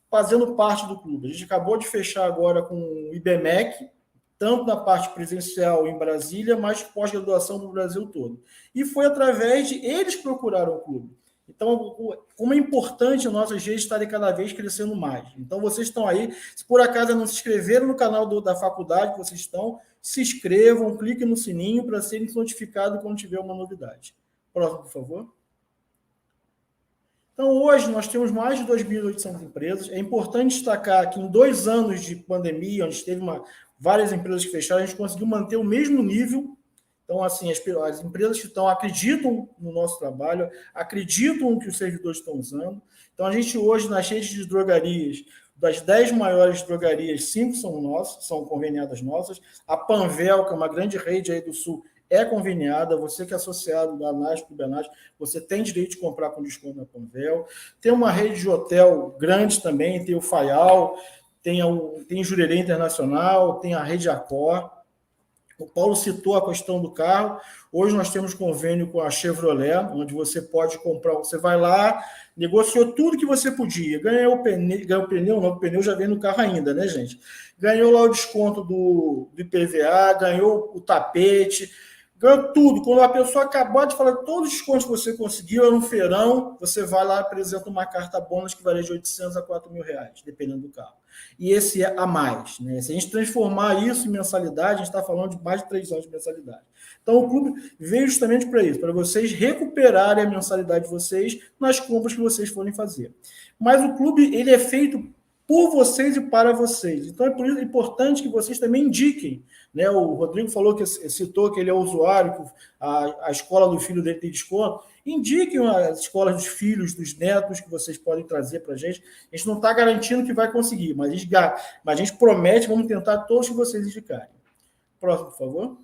fazendo parte do clube. A gente acabou de fechar agora com o IBMEC, tanto na parte presencial em Brasília, mas pós-graduação no Brasil todo. E foi através de eles procuraram o clube. Então, como é importante nossas redes estarem cada vez crescendo mais. Então, vocês estão aí, se por acaso não se inscreveram no canal da faculdade que vocês estão, se inscrevam, cliquem no sininho para serem notificados quando tiver uma novidade. Próximo, por favor. Então, hoje nós temos mais de 2.800 empresas. É importante destacar que em 2 anos de pandemia, onde teve várias empresas que fecharam, a gente conseguiu manter o mesmo nível. Então, assim, as empresas que acreditam no nosso trabalho, acreditam no que os servidores estão usando. Então, a gente hoje, nas redes de drogarias, das 10 maiores drogarias, 5 são nossas, são conveniadas nossas. A Panvel, que é uma grande rede aí do Sul, é conveniada. Você que é associado da ANASP, do BENASP, você tem direito de comprar com desconto na Panvel. Tem uma rede de hotel grande também, tem o Faial, tem Jurerê Internacional, tem a Rede Accor. O Paulo citou a questão do carro. Hoje nós temos convênio com a Chevrolet, onde você pode comprar, você vai lá, negociou tudo que você podia, ganhou o pneu, não, o pneu já vem no carro ainda, né, gente? Ganhou lá o desconto do IPVA, ganhou o tapete, ganhou tudo. Quando a pessoa acabou de falar todos os descontos que você conseguiu, era um feirão, você vai lá e apresenta uma carta bônus que varia de 800 a 4 mil reais, dependendo do carro. E esse é a mais, né? Se a gente transformar isso em mensalidade, a gente está falando de mais de 3 anos de mensalidade. Então, o clube veio justamente para isso, para vocês recuperarem a mensalidade de vocês nas compras que vocês forem fazer. Mas o clube ele é feito por vocês e para vocês. Então, é por isso importante que vocês também indiquem. Né? O Rodrigo citou que ele é usuário, que a escola do filho dele tem desconto. Indiquem as escolas dos filhos, dos netos que vocês podem trazer para a gente. A gente não está garantindo que vai conseguir, mas a gente promete, vamos tentar todos que vocês indicarem. Próximo, por favor.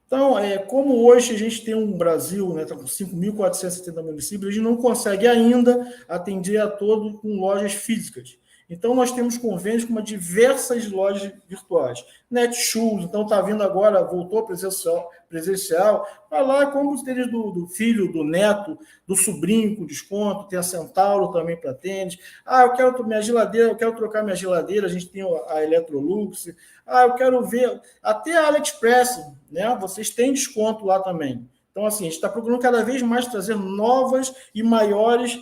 Então, como hoje a gente tem um Brasil, né, tá com 5.470 municípios, a gente não consegue ainda atender a todo com lojas físicas. Então, nós temos convênios com diversas lojas virtuais. Netshoes, então está vindo agora, voltou presencial. Vai lá, compra os tênis do filho, do neto, do sobrinho com desconto. Tem a Centauro também para tênis. Eu quero minha geladeira, eu quero trocar minha geladeira. A gente tem a Electrolux. Eu quero ver. Até a AliExpress, né? Vocês têm desconto lá também. Então, assim, a gente está procurando cada vez mais trazer novas e maiores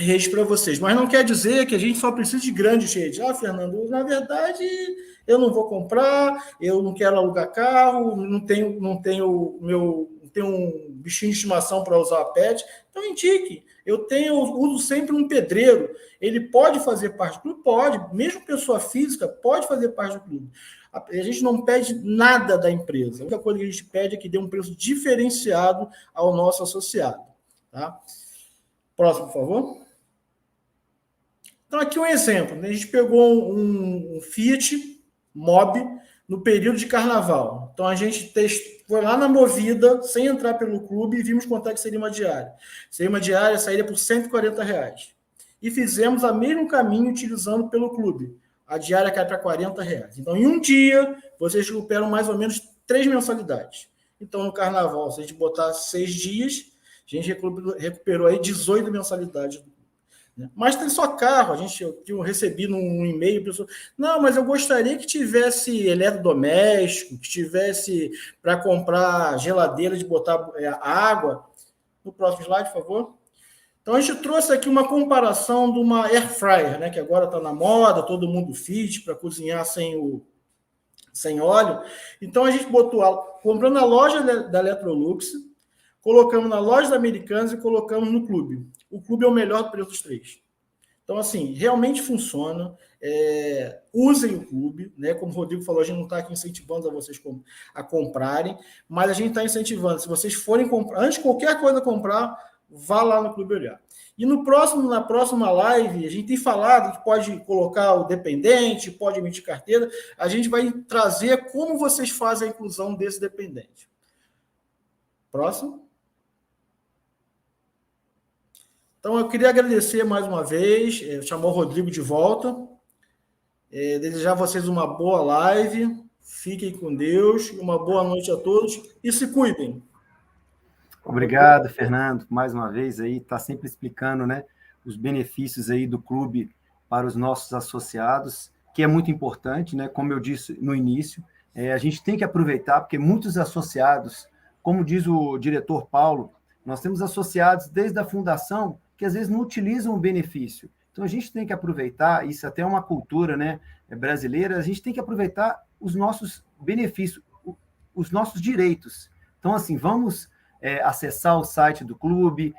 redes para vocês. Mas não quer dizer que a gente só precisa de grandes redes. Fernando, na verdade, eu não vou comprar, eu não quero alugar carro, não tenho um bichinho de estimação para usar a pet. Então, indique. Eu uso sempre um pedreiro. Ele pode fazer parte do clube? Pode. Mesmo pessoa física pode fazer parte do clube. A gente não pede nada da empresa. A única coisa que a gente pede é que dê um preço diferenciado ao nosso associado. Tá? Próximo, por favor. Então, aqui um exemplo. Né? A gente pegou um Fiat Mobi no período de carnaval. Então, a gente foi lá na Movida, sem entrar pelo clube, e vimos quanto é que seria uma diária. Seria uma diária, sairia por R$ 140. E fizemos o mesmo caminho utilizando pelo clube. A diária cai para R$ 40. Então, em um dia, vocês recuperam mais ou menos 3 mensalidades. Então, no carnaval, se a gente botar 6 dias, a gente recuperou aí 18 mensalidades. Mas tem só carro. Eu recebi num e-mail, pessoa, não, mas eu gostaria que tivesse eletrodoméstico, que tivesse para comprar geladeira de botar água. No próximo slide, por favor. Então, a gente trouxe aqui uma comparação de uma air fryer, né, que agora está na moda, todo mundo fit, para cozinhar sem óleo. Então, a gente comprou na loja da Electrolux, colocamos na loja da Americanas e colocamos no clube. O clube é o melhor do preço dos 3. Então, assim, realmente funciona. Usem o clube, né? Como o Rodrigo falou, a gente não está aqui incentivando a vocês a comprarem, mas a gente está incentivando. Se vocês forem comprar, antes de qualquer coisa comprar, vá lá no clube olhar. E na próxima live, a gente tem falado que pode colocar o dependente, pode emitir carteira. A gente vai trazer como vocês fazem a inclusão desse dependente. Próximo. Então, eu queria agradecer mais uma vez, chamar o Rodrigo de volta, desejar a vocês uma boa live, fiquem com Deus, uma boa noite a todos e se cuidem. Obrigado, Fernando, mais uma vez aí, está sempre explicando, né, os benefícios aí do clube para os nossos associados, que é muito importante, né, como eu disse no início, a gente tem que aproveitar, porque muitos associados, como diz o diretor Paulo, nós temos associados desde a fundação que às vezes não utilizam o benefício. Então, a gente tem que aproveitar, isso até é uma cultura, né, brasileira, a gente tem que aproveitar os nossos benefícios, os nossos direitos. Então, assim, vamos acessar o site do clube,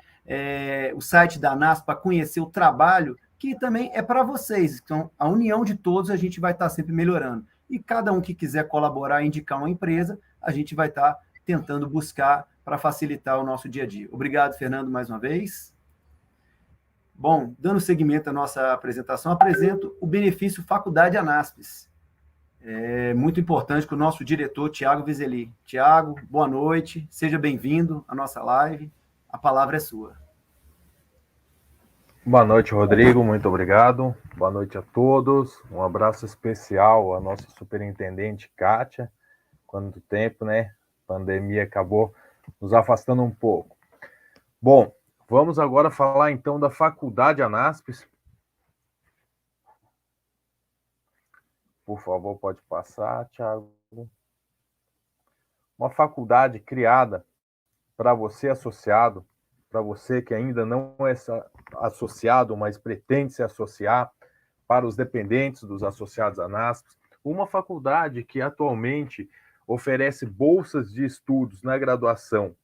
o site da ANASP, para conhecer o trabalho, que também é para vocês. Então, a união de todos, a gente vai estar sempre melhorando. E cada um que quiser colaborar, indicar uma empresa, a gente vai estar tentando buscar para facilitar o nosso dia a dia. Obrigado, Fernando, mais uma vez. Bom, dando seguimento à nossa apresentação, apresento o benefício Faculdade ANASPES. É muito importante que o nosso diretor, Tiago Vizeli. Tiago, boa noite, seja bem-vindo à nossa live. A palavra é sua. Boa noite, Rodrigo, muito obrigado. Boa noite a todos. Um abraço especial à nossa superintendente, Kátia. Quanto tempo, né? A pandemia acabou nos afastando um pouco. Bom, vamos agora falar então da Faculdade ANASPES. Por favor, pode passar, Thiago. Uma faculdade criada para você associado, para você que ainda não é associado, mas pretende se associar, para os dependentes dos associados ANASPES. Uma faculdade que atualmente oferece bolsas de estudos na graduação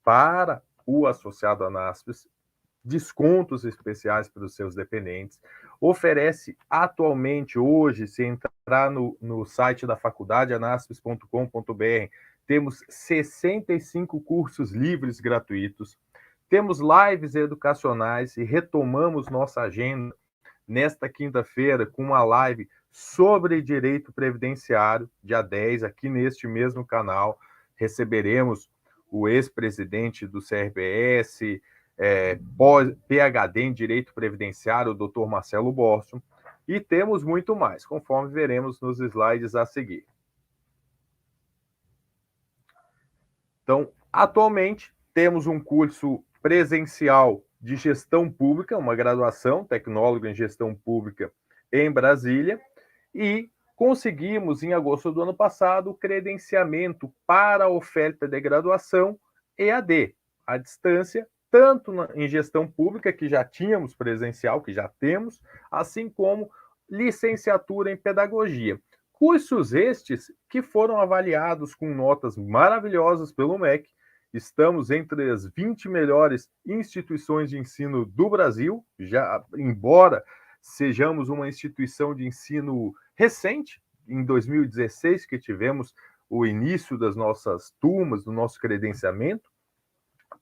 para o associado ANASPES, descontos especiais para os seus dependentes, oferece atualmente, hoje, se entrar no site da faculdade, anaspes.com.br, temos 65 cursos livres gratuitos, temos lives educacionais e retomamos nossa agenda nesta quinta-feira com uma live sobre direito previdenciário, dia 10, aqui neste mesmo canal, receberemos o ex-presidente do CRBS, PhD em Direito Previdenciário, o Dr. Marcelo Borson, e temos muito mais, conforme veremos nos slides a seguir. Então, atualmente, temos um curso presencial de gestão pública, uma graduação, tecnólogo em gestão pública em Brasília, e conseguimos, em agosto do ano passado, o credenciamento para a oferta de graduação EAD, à distância, tanto em gestão pública, que já tínhamos presencial, que já temos, assim como licenciatura em pedagogia. Cursos estes que foram avaliados com notas maravilhosas pelo MEC. Estamos entre as 20 melhores instituições de ensino do Brasil, já embora sejamos uma instituição de ensino recente, em 2016, que tivemos o início das nossas turmas, do nosso credenciamento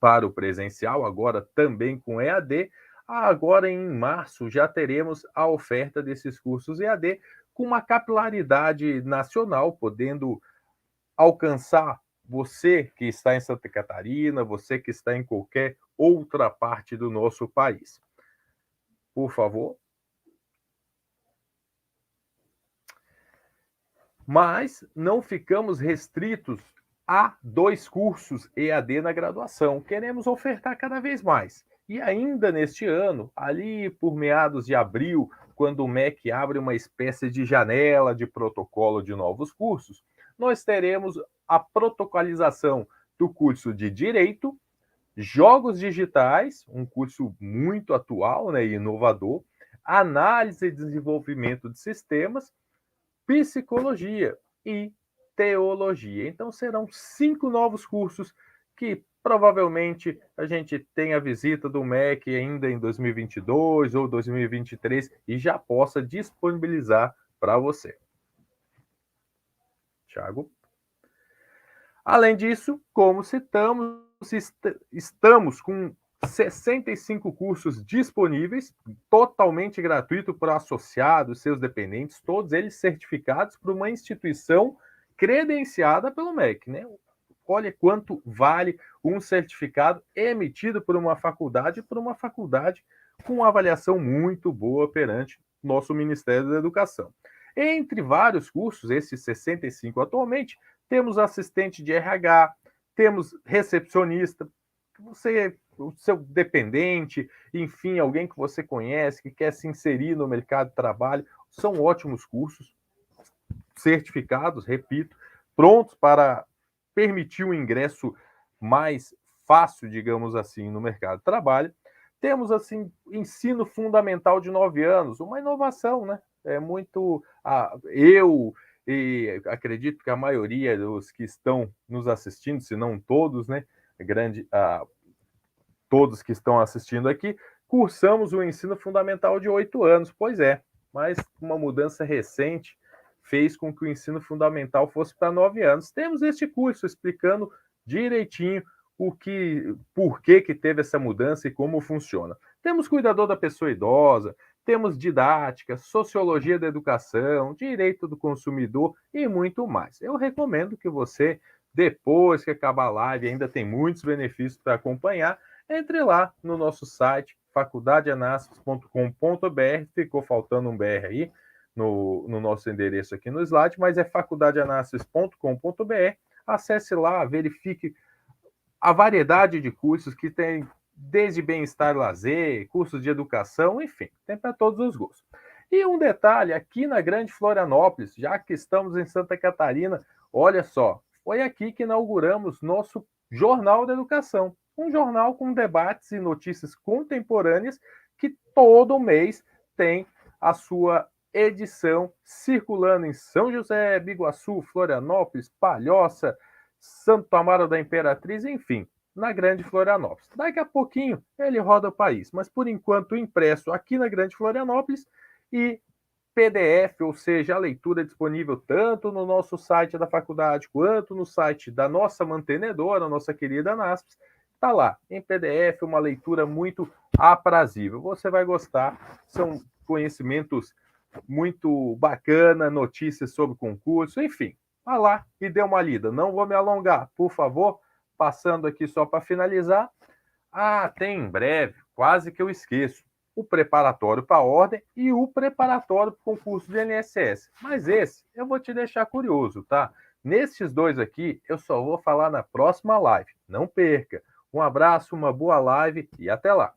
para o presencial, agora também com EAD. Agora, em março, já teremos a oferta desses cursos EAD com uma capilaridade nacional, podendo alcançar você que está em Santa Catarina, você que está em qualquer outra parte do nosso país. Por favor. Mas não ficamos restritos a 2 cursos EAD na graduação. Queremos ofertar cada vez mais. E ainda neste ano, ali por meados de abril, quando o MEC abre uma espécie de janela de protocolo de novos cursos, nós teremos a protocolização do curso de Direito, Jogos Digitais, um curso muito atual, né, e inovador, Análise e Desenvolvimento de Sistemas, Psicologia e Teologia. Então, serão 5 novos cursos que provavelmente a gente tem a visita do MEC ainda em 2022 ou 2023 e já possa disponibilizar para você. Tiago? Além disso, como citamos, estamos com 65 cursos disponíveis, totalmente gratuito para associados, seus dependentes, todos eles certificados por uma instituição credenciada pelo MEC, né? Olha quanto vale um certificado emitido por uma faculdade com uma avaliação muito boa perante nosso Ministério da Educação. Entre vários cursos, esses 65 atualmente, temos assistente de RH, temos recepcionista, você, o seu dependente, enfim, alguém que você conhece, que quer se inserir no mercado de trabalho, são ótimos cursos, certificados, repito, prontos para permitir um ingresso mais fácil, digamos assim, no mercado de trabalho. Temos, assim, ensino fundamental de 9 anos, uma inovação, né? É muito... eu e acredito que a maioria dos que estão nos assistindo, se não todos, né? Todos que estão assistindo aqui, cursamos o ensino fundamental de 8 anos. Pois é, mas uma mudança recente fez com que o ensino fundamental fosse para 9 anos. Temos este curso explicando direitinho por que teve essa mudança e como funciona. Temos cuidador da pessoa idosa, temos didática, sociologia da educação, direito do consumidor e muito mais. Eu recomendo que você, depois que acabar a live, ainda tem muitos benefícios para acompanhar, entre lá no nosso site, faculdadeanasps.com.br, ficou faltando um BR aí, no nosso endereço aqui no slide, mas é faculdadeanasps.com.br. Acesse lá, verifique a variedade de cursos que tem, desde bem-estar e lazer, cursos de educação, enfim, tem para todos os gostos. E um detalhe, aqui na Grande Florianópolis, já que estamos em Santa Catarina, olha só, foi aqui que inauguramos nosso Jornal da Educação, um jornal com debates e notícias contemporâneas que todo mês tem a sua edição circulando em São José, Biguaçu, Florianópolis, Palhoça, Santo Amaro da Imperatriz, enfim, na Grande Florianópolis. Daqui a pouquinho ele roda o país, mas por enquanto impresso aqui na Grande Florianópolis e PDF, ou seja, a leitura é disponível tanto no nosso site da faculdade quanto no site da nossa mantenedora, nossa querida ANASPS. Está lá, em PDF, uma leitura muito aprazível. Você vai gostar, são conhecimentos muito bacana, notícias sobre concurso, enfim. Vá lá e dê uma lida. Não vou me alongar, por favor. Passando aqui só para finalizar. Tem em breve, quase que eu esqueço, o preparatório para a ordem e o preparatório para o concurso de INSS. Mas esse eu vou te deixar curioso, tá? Nesses 2 aqui, eu só vou falar na próxima live. Não perca. Um abraço, uma boa live e até lá.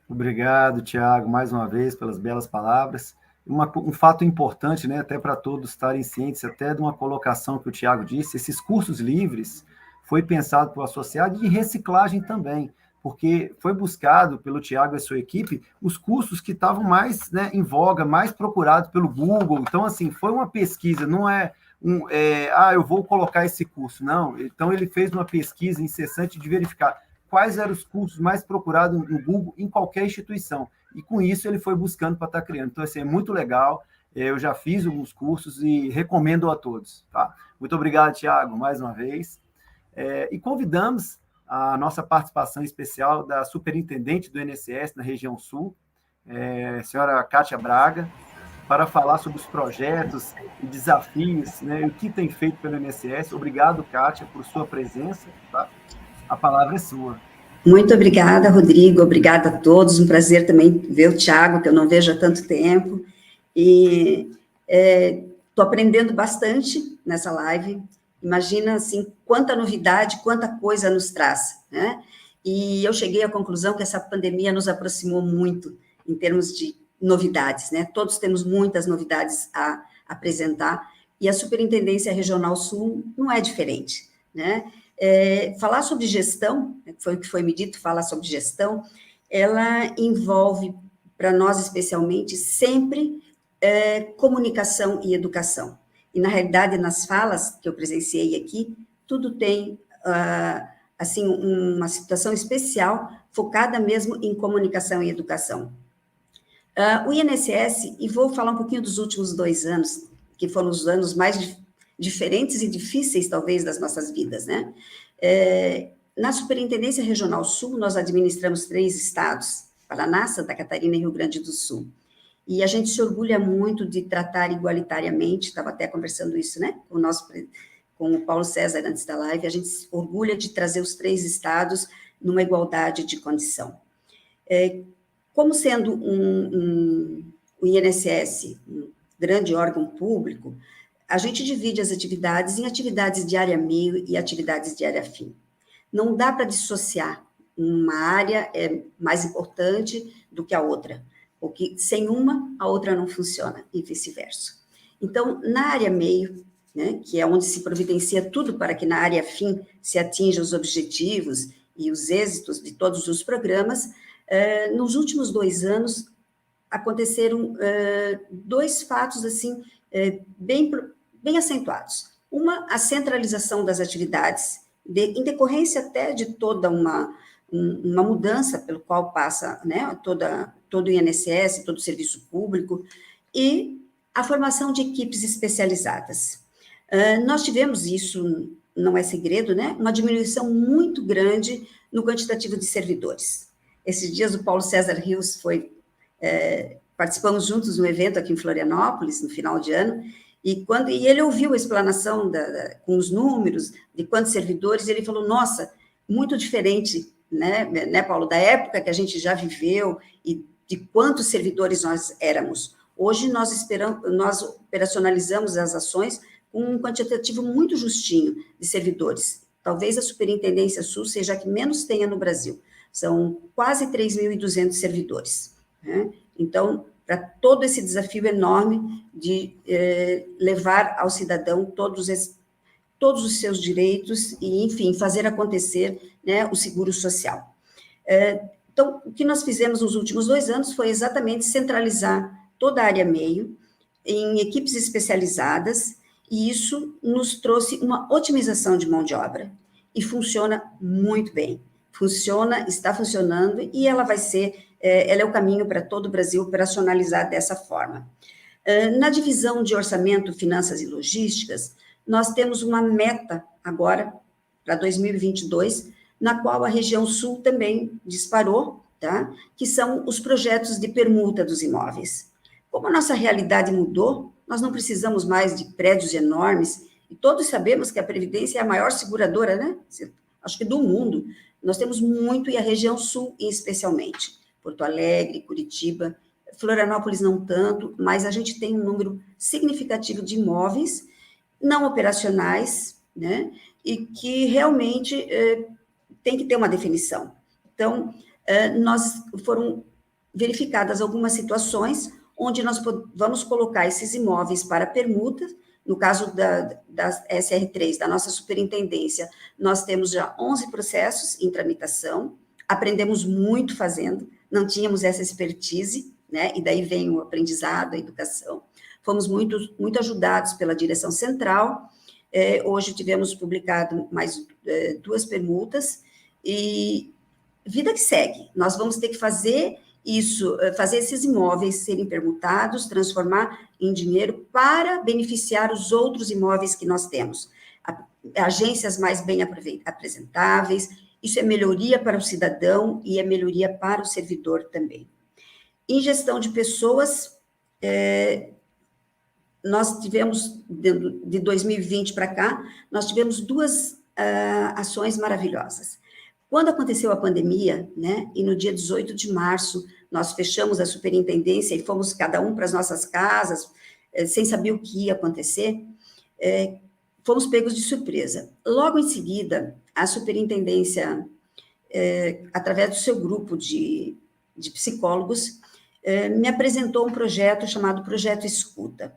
Obrigado, Tiago, mais uma vez, pelas belas palavras. Um fato importante, né, até para todos estarem cientes, até de uma colocação que o Tiago disse, esses cursos livres foi pensado por associado de reciclagem também, porque foi buscado pelo Tiago e a sua equipe os cursos que estavam mais, né, em voga, mais procurados pelo Google. Então, assim, foi uma pesquisa, não é eu vou colocar esse curso, não. Então, ele fez uma pesquisa incessante de verificar quais eram os cursos mais procurados no Google em qualquer instituição. E com isso ele foi buscando para estar criando. Então, assim, é muito legal. Eu já fiz alguns cursos e recomendo a todos. Tá? Muito obrigado, Tiago, mais uma vez. E convidamos a nossa participação especial da superintendente do INSS na região sul, senhora Kátia Braga, para falar sobre os projetos e desafios, né, e o que tem feito pelo INSS. Obrigado, Kátia, por sua presença. Tá? A palavra é sua. Muito obrigada, Rodrigo. Obrigada a todos. Um prazer também ver o Thiago, que eu não vejo há tanto tempo. E estou aprendendo bastante nessa live. Imagina, assim, quanta novidade, quanta coisa nos traz, né? E eu cheguei à conclusão que essa pandemia nos aproximou muito em termos de novidades, né? Todos temos muitas novidades a apresentar, e a Superintendência Regional Sul não é diferente, né? Falar sobre gestão, foi o que foi me dito, falar sobre gestão, ela envolve, para nós especialmente, sempre comunicação e educação. E, na realidade, nas falas que eu presenciei aqui, tudo tem, assim, uma situação especial, focada mesmo em comunicação e educação. O INSS, e vou falar um pouquinho dos últimos 2 anos, que foram os anos mais diferentes e difíceis, talvez, das nossas vidas, né? Na Superintendência Regional Sul, nós administramos 3 estados, Paraná, Santa Catarina e Rio Grande do Sul. E a gente se orgulha muito de tratar igualitariamente, estava até conversando isso, né, com o Paulo César antes da live, a gente se orgulha de trazer os 3 estados numa igualdade de condição. Como sendo o INSS, um grande órgão público, a gente divide as atividades em atividades de área meio e atividades de área fim. Não dá para dissociar, uma área é mais importante do que a outra, porque sem uma, a outra não funciona, e vice-versa. Então, na área meio, né, que é onde se providencia tudo para que na área fim se atinja os objetivos e os êxitos de todos os programas, nos últimos 2 anos, aconteceram 2 fatos, assim, bem acentuados. Uma, a centralização das atividades, em decorrência até de toda uma mudança pelo qual passa, né, todo o INSS, todo o serviço público, e a formação de equipes especializadas. Nós tivemos isso, não é segredo, né, uma diminuição muito grande no quantitativo de servidores. Esses dias o Paulo César Rios participamos juntos de um evento aqui em Florianópolis, no final de ano, e ele ouviu a explanação com os números de quantos servidores, e ele falou, nossa, muito diferente, né, Paulo, da época que a gente já viveu e de quantos servidores nós éramos. Hoje nós operacionalizamos as ações com um quantitativo muito justinho de servidores. Talvez a Superintendência Sul seja a que menos tenha no Brasil. São quase 3.200 servidores, né? Então, para todo esse desafio enorme de levar ao cidadão todos os seus direitos e, enfim, fazer acontecer, né, o seguro social. Então, o que nós fizemos nos últimos 2 anos foi exatamente centralizar toda a área meio em equipes especializadas, e isso nos trouxe uma otimização de mão de obra, e funciona muito bem. Está funcionando, e ela é o caminho para todo o Brasil operacionalizar dessa forma. Na divisão de orçamento, finanças e logísticas, nós temos uma meta agora, para 2022, na qual a região sul também disparou, tá? Que são os projetos de permuta dos imóveis. Como a nossa realidade mudou, nós não precisamos mais de prédios enormes, e todos sabemos que a Previdência é a maior seguradora, né? Acho que do mundo. Nós temos muito, e a região sul especialmente. Porto Alegre, Curitiba, Florianópolis não tanto, mas a gente tem um número significativo de imóveis não operacionais, né, e que realmente tem que ter uma definição. Então, foram verificadas algumas situações onde nós vamos colocar esses imóveis para permuta. No caso da SR3, da nossa superintendência, nós temos já 11 processos em tramitação, aprendemos muito fazendo, não tínhamos essa expertise, né, e daí vem o aprendizado, a educação. Fomos muito ajudados pela direção central. Hoje tivemos publicado mais 2 permutas, e vida que segue. Nós vamos ter que fazer isso, fazer esses imóveis serem permutados, transformar em dinheiro para beneficiar os outros imóveis que nós temos. Agências mais bem apresentáveis, isso é melhoria para o cidadão e é melhoria para o servidor também. Em gestão de pessoas, nós tivemos, de 2020 para cá, nós tivemos duas ações maravilhosas. Quando aconteceu a pandemia, né, e no dia 18 de março, nós fechamos a superintendência e fomos cada um para as nossas casas, sem saber o que ia acontecer, fomos pegos de surpresa. Logo em seguida, a superintendência, através do seu grupo de psicólogos, me apresentou um projeto chamado Projeto Escuta,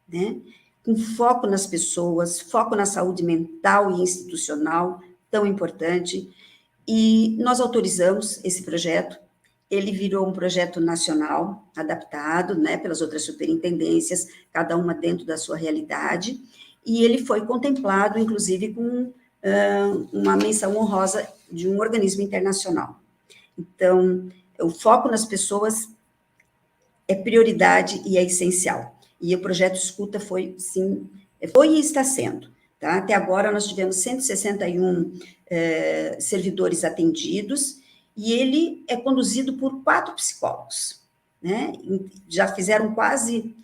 né, com foco nas pessoas, foco na saúde mental e institucional, tão importante, e nós autorizamos esse projeto. Ele virou um projeto nacional, adaptado, né, pelas outras superintendências, cada uma dentro da sua realidade, e ele foi contemplado, inclusive, com uma menção honrosa de um organismo internacional. Então, o foco nas pessoas é prioridade e é essencial. E o projeto Escuta foi, sim, foi e está sendo. Tá? Até agora, nós tivemos 161 servidores atendidos, e ele é conduzido por 4 psicólogos, né? Já fizeram quase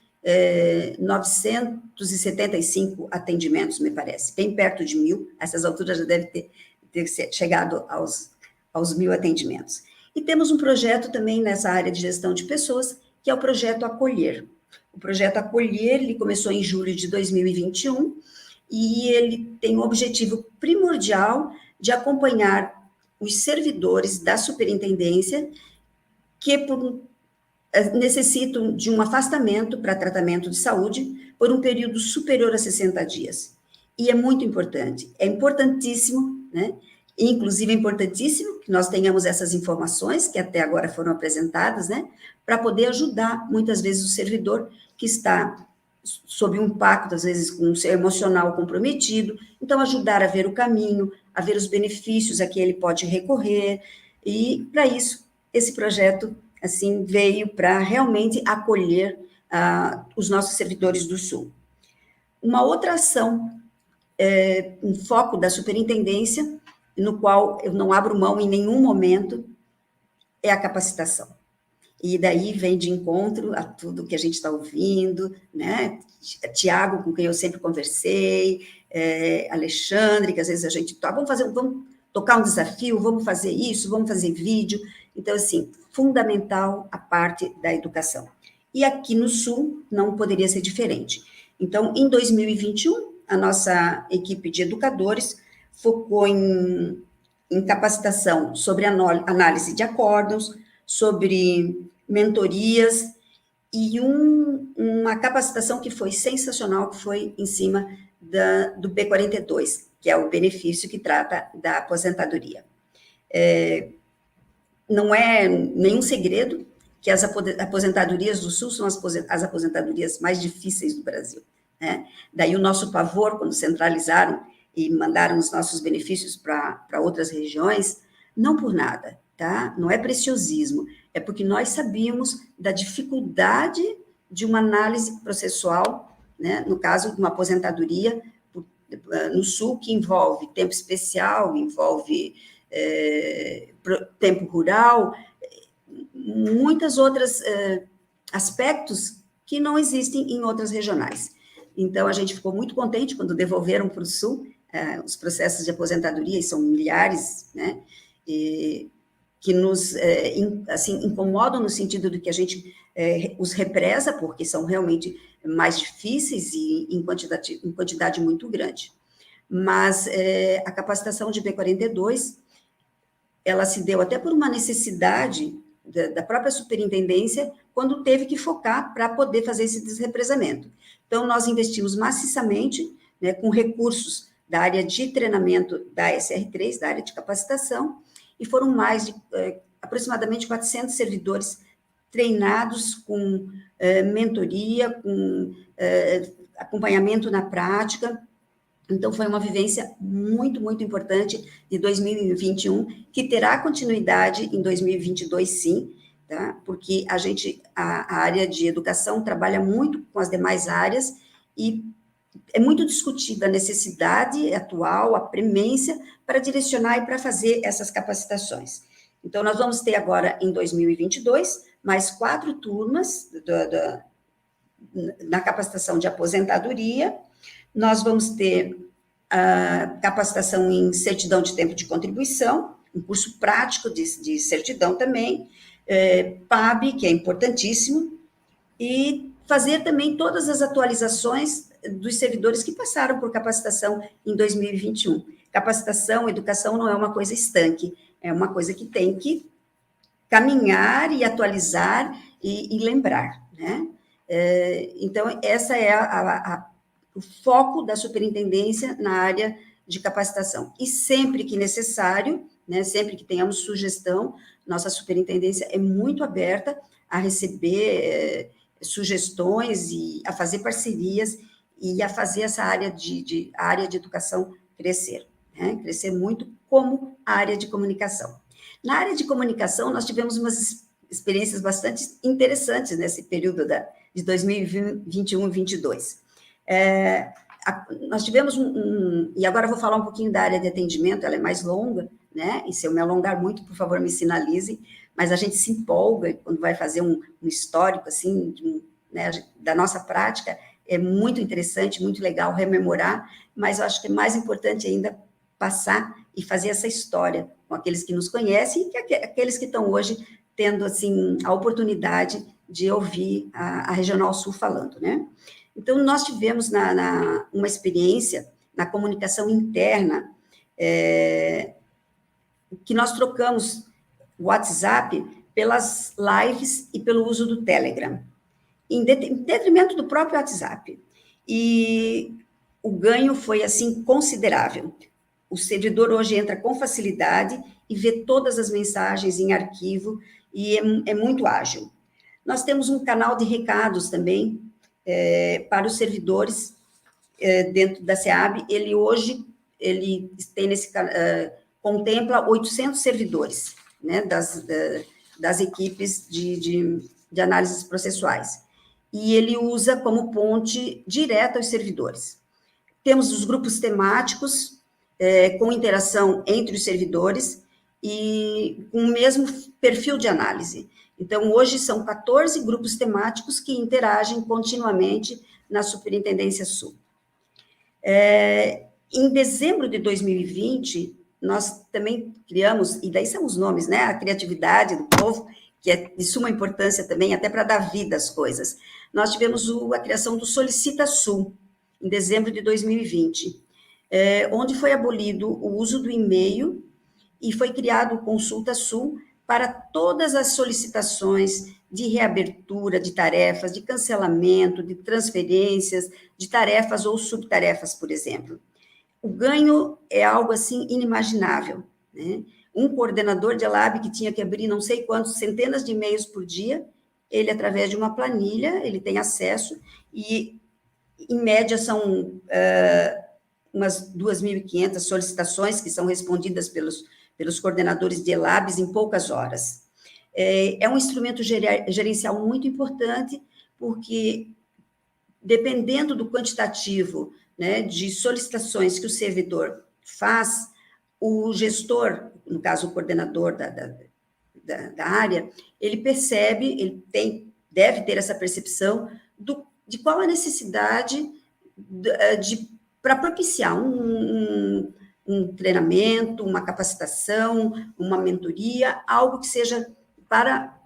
975 atendimentos, me parece, bem perto de 1.000, a essas alturas já deve ter chegado aos 1.000 atendimentos. E temos um projeto também nessa área de gestão de pessoas, que é o Projeto Acolher. O Projeto Acolher, ele começou em julho de 2021, e ele tem o objetivo primordial de acompanhar os servidores da superintendência que necessitam de um afastamento para tratamento de saúde por um período superior a 60 dias. E é muito importante, é importantíssimo, né? Inclusive é importantíssimo que nós tenhamos essas informações que até agora foram apresentadas, né? Para poder ajudar, muitas vezes, o servidor que está sob um impacto, às vezes, com um ser emocional comprometido, então ajudar a ver o caminho, a ver os benefícios a que ele pode recorrer, e para isso, esse projeto, assim, veio para realmente acolher os nossos servidores do Sul. Uma outra ação, um foco da superintendência, no qual eu não abro mão em nenhum momento, é a capacitação. E daí vem de encontro a tudo que a gente está ouvindo, né? Tiago, com quem eu sempre conversei, Alexandre, que às vezes a gente toca, vamos tocar um desafio, vamos fazer isso, vamos fazer vídeo. Então, assim, fundamental a parte da educação. E aqui no Sul não poderia ser diferente. Então, em 2021, a nossa equipe de educadores focou em capacitação sobre análise de acórdãos, sobre mentorias, e uma capacitação que foi sensacional, que foi em cima do B42, que é o benefício que trata da aposentadoria. Não é nenhum segredo que as aposentadorias do Sul são as aposentadorias mais difíceis do Brasil, né? Daí o nosso pavor, quando centralizaram e mandaram os nossos benefícios para outras regiões, não por nada, tá? Não é preciosismo, é porque nós sabíamos da dificuldade de uma análise processual, né? No caso de uma aposentadoria no Sul, que envolve tempo especial, envolve tempo rural, muitas outras aspectos que não existem em outras regionais. Então, a gente ficou muito contente quando devolveram para o Sul os processos de aposentadoria, e são milhares, né, que nos assim, incomodam no sentido de que a gente os represa, porque são realmente mais difíceis e em quantidade muito grande. Mas a capacitação de B42, ela se deu até por uma necessidade da própria superintendência, quando teve que focar para poder fazer esse desrepresamento. Então, nós investimos maciçamente, né, com recursos da área de treinamento da SR3, da área de capacitação, e foram mais de aproximadamente 400 servidores treinados com mentoria, com acompanhamento na prática. Então, foi uma vivência muito, muito importante de 2021, que terá continuidade em 2022, sim, tá? Porque a área de educação trabalha muito com as demais áreas e é muito discutida a necessidade atual, a premência para direcionar e para fazer essas capacitações. Então, nós vamos ter agora, em 2022, mais 4 turmas na capacitação de aposentadoria. Nós vamos ter a capacitação em certidão de tempo de contribuição, um curso prático de certidão também, PAB, que é importantíssimo, e fazer também todas as atualizações dos servidores que passaram por capacitação em 2021. Capacitação, educação não é uma coisa estanque, é uma coisa que tem que caminhar e atualizar e lembrar, né? Então, essa é o foco da superintendência na área de capacitação. E sempre que necessário, né, sempre que tenhamos sugestão, nossa superintendência é muito aberta a receber sugestões e a fazer parcerias e a fazer essa área de educação crescer, né? Crescer muito como a área de comunicação. Na área de comunicação, nós tivemos umas experiências bastante interessantes nesse período de 2021 e 2022. Nós tivemos e agora eu vou falar um pouquinho da área de atendimento, ela é mais longa, né? E se eu me alongar muito, por favor, me sinalize, mas a gente se empolga quando vai fazer um histórico, assim, né, da nossa prática, é muito interessante, muito legal rememorar, mas eu acho que é mais importante ainda passar e fazer essa história com aqueles que nos conhecem e aqueles que estão hoje tendo, assim, a oportunidade de ouvir a Regional Sul falando, né? Então, nós tivemos uma experiência na comunicação interna, que nós trocamos o WhatsApp pelas lives e pelo uso do Telegram, em detrimento do próprio WhatsApp. E o ganho foi, assim, considerável. O servidor hoje entra com facilidade e vê todas as mensagens em arquivo e é muito ágil. Nós temos um canal de recados também para os servidores dentro da SEAB. Ele hoje tem contempla 800 servidores, né, das equipes de análises processuais. E ele usa como ponte direta aos servidores. Temos os grupos temáticos, com interação entre os servidores e com o mesmo perfil de análise. Então, hoje são 14 grupos temáticos que interagem continuamente na Superintendência Sul. Em dezembro de 2020, nós também criamos, e daí são os nomes, né? A criatividade do povo, que é de suma importância também, até para dar vida às coisas. Nós tivemos a criação do Solicita Sul, em dezembro de 2020, onde foi abolido o uso do e-mail e foi criado o Consulta Sul para todas as solicitações de reabertura de tarefas, de cancelamento, de transferências, de tarefas ou subtarefas, por exemplo. O ganho é algo, assim, inimaginável, né? Um coordenador de ELAB que tinha que abrir não sei quantos, centenas de e-mails por dia, ele, através de uma planilha, ele tem acesso e, em média, são umas 2.500 solicitações que são respondidas pelos coordenadores de ELABs em poucas horas. É um instrumento gerencial muito importante, porque, dependendo do quantitativo, né, de solicitações que o servidor faz, o gestor, no caso, o coordenador da área, ele percebe, deve ter essa percepção de qual a necessidade para propiciar um treinamento, uma capacitação, uma mentoria, algo que seja para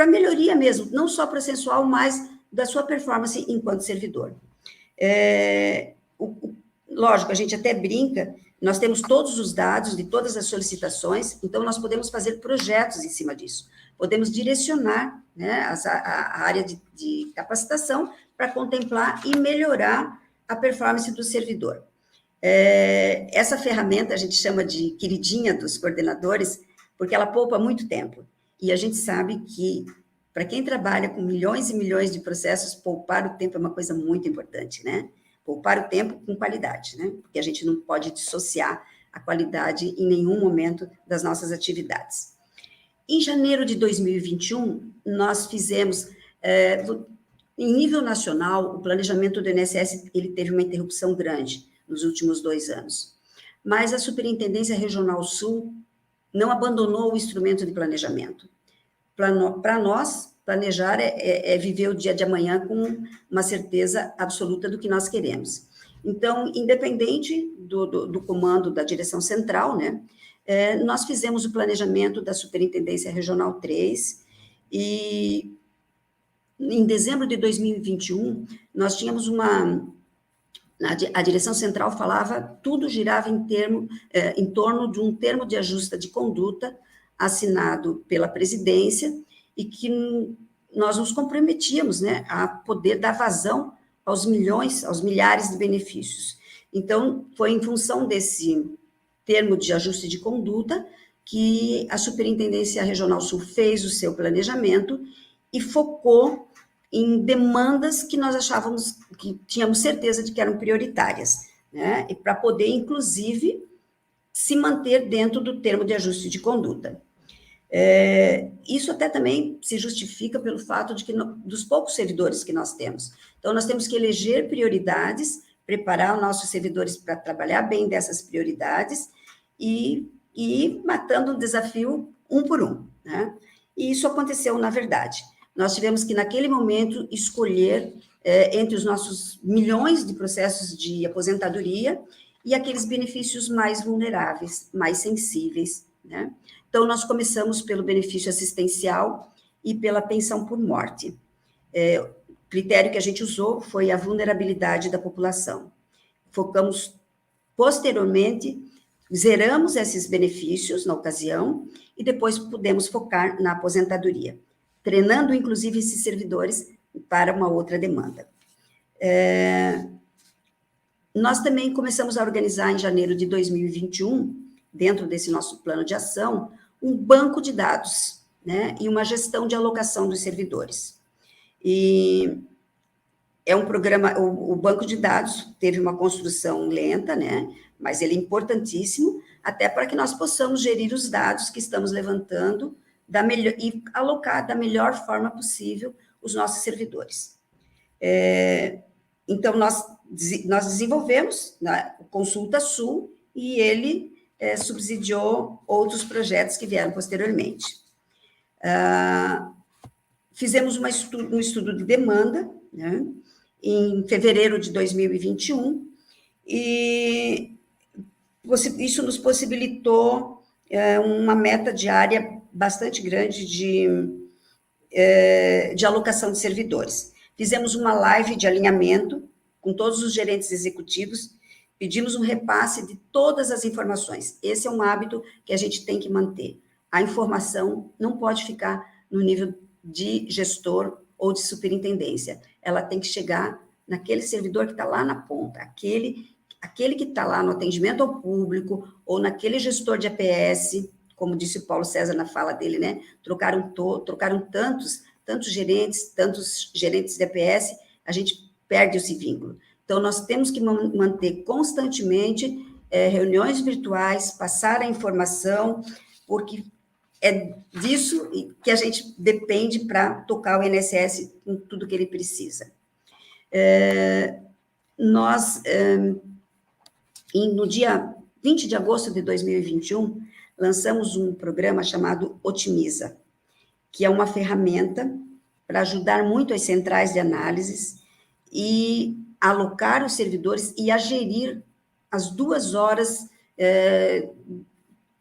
melhoria mesmo, não só processual, mas da sua performance enquanto servidor. Lógico, a gente até brinca, nós temos todos os dados de todas as solicitações, então nós podemos fazer projetos em cima disso, podemos direcionar, né, a área de capacitação para contemplar e melhorar a performance do servidor. Essa ferramenta a gente chama de queridinha dos coordenadores, porque ela poupa muito tempo, e a gente sabe que, para quem trabalha com milhões e milhões de processos, poupar o tempo é uma coisa muito importante, né? Poupar o tempo com qualidade, né? Porque a gente não pode dissociar a qualidade em nenhum momento das nossas atividades. Em janeiro de 2021, nós fizemos, em nível nacional, o planejamento do INSS, ele teve uma interrupção grande nos últimos 2 anos. Mas a Superintendência Regional Sul não abandonou o instrumento de planejamento. Para nós, planejar é viver o dia de amanhã com uma certeza absoluta do que nós queremos. Então, independente do comando da direção central, né, nós fizemos o planejamento da Superintendência Regional 3 e, em dezembro de 2021, nós tínhamos a direção central falava, tudo girava em torno de um termo de ajuste de conduta assinado pela presidência e que nós nos comprometíamos, né, a poder dar vazão aos milhares de benefícios. Então, foi em função desse termo de ajuste de conduta que a Superintendência Regional Sul fez o seu planejamento e focou em demandas que nós achávamos, que tínhamos certeza de que eram prioritárias, né, e para poder, inclusive, se manter dentro do termo de ajuste de conduta. Isso até também se justifica pelo fato de que dos poucos servidores que nós temos. Então, nós temos que eleger prioridades, preparar os nossos servidores para trabalhar bem dessas prioridades e ir matando o desafio um por um, né? E isso aconteceu, na verdade. Nós tivemos que, naquele momento, escolher entre os nossos milhões de processos de aposentadoria e aqueles benefícios mais vulneráveis, mais sensíveis, né? Então, nós começamos pelo benefício assistencial e pela pensão por morte. O critério que a gente usou foi a vulnerabilidade da população. Focamos, posteriormente, zeramos esses benefícios na ocasião e depois pudemos focar na aposentadoria, treinando, inclusive, esses servidores para uma outra demanda. Nós também começamos a organizar, em janeiro de 2021, dentro desse nosso plano de ação, um banco de dados, né, e uma gestão de alocação dos servidores. E é um programa, o banco de dados teve uma construção lenta, né, mas ele é importantíssimo, até para que nós possamos gerir os dados que estamos levantando e alocar da melhor forma possível os nossos servidores. Então, nós desenvolvemos, né, o Consulta Sul, e ele subsidiou outros projetos que vieram posteriormente. Fizemos um estudo de demanda, né, em fevereiro de 2021, e isso nos possibilitou uma meta diária bastante grande de alocação de servidores. Fizemos uma live de alinhamento com todos os gerentes executivos, pedimos um repasse de todas as informações. Esse é um hábito que a gente tem que manter. A informação não pode ficar no nível de gestor ou de superintendência. Ela tem que chegar naquele servidor que está lá na ponta, aquele que está lá no atendimento ao público, ou naquele gestor de APS, como disse o Paulo César na fala dele, né? Trocaram tantos gerentes de APS, a gente perde esse vínculo. Então, nós temos que manter constantemente reuniões virtuais, passar a informação, porque é disso que a gente depende para tocar o INSS com tudo que ele precisa. No dia 20 de agosto de 2021, lançamos um programa chamado Otimiza, que é uma ferramenta para ajudar muito as centrais de análises e alocar os servidores e a gerir as 2 horas,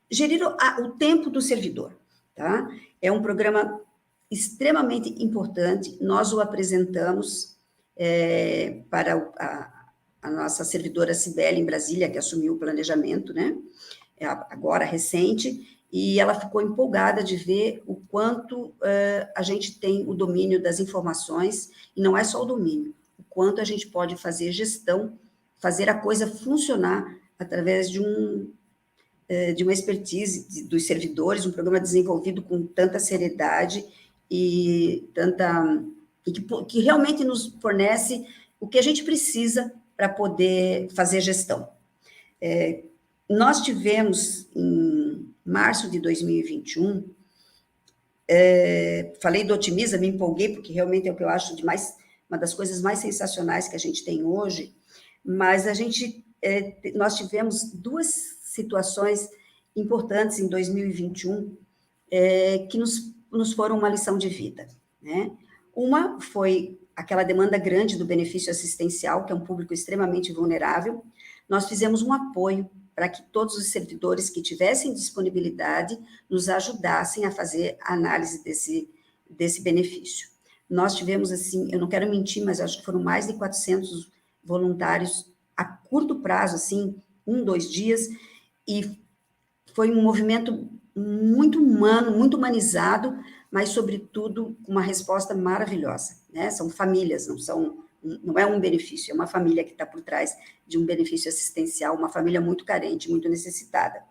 gerir o tempo do servidor, tá? É um programa extremamente importante, nós o apresentamos para a nossa servidora Cibele, em Brasília, que assumiu o planejamento, né? Agora, recente, e ela ficou empolgada de ver o quanto a gente tem o domínio das informações, e não é só o domínio, o quanto a gente pode fazer gestão, fazer a coisa funcionar através de uma expertise dos servidores, um programa desenvolvido com tanta seriedade e que realmente nos fornece o que a gente precisa para poder fazer gestão. Nós tivemos, em março de 2021, falei do Otimiza, me empolguei, porque realmente é o que eu acho uma das coisas mais sensacionais que a gente tem hoje, mas nós tivemos 2 situações importantes em 2021 que nos foram uma lição de vida, né? Uma foi aquela demanda grande do benefício assistencial, que é um público extremamente vulnerável. Nós fizemos um apoio para que todos os servidores que tivessem disponibilidade nos ajudassem a fazer a análise desse benefício. Nós tivemos, assim, eu não quero mentir, mas acho que foram mais de 400 voluntários a curto prazo, assim, 1, 2 dias, e foi um movimento muito humano, muito humanizado, mas, sobretudo, com uma resposta maravilhosa, né? São famílias, não é um benefício, é uma família que está por trás de um benefício assistencial, uma família muito carente, muito necessitada.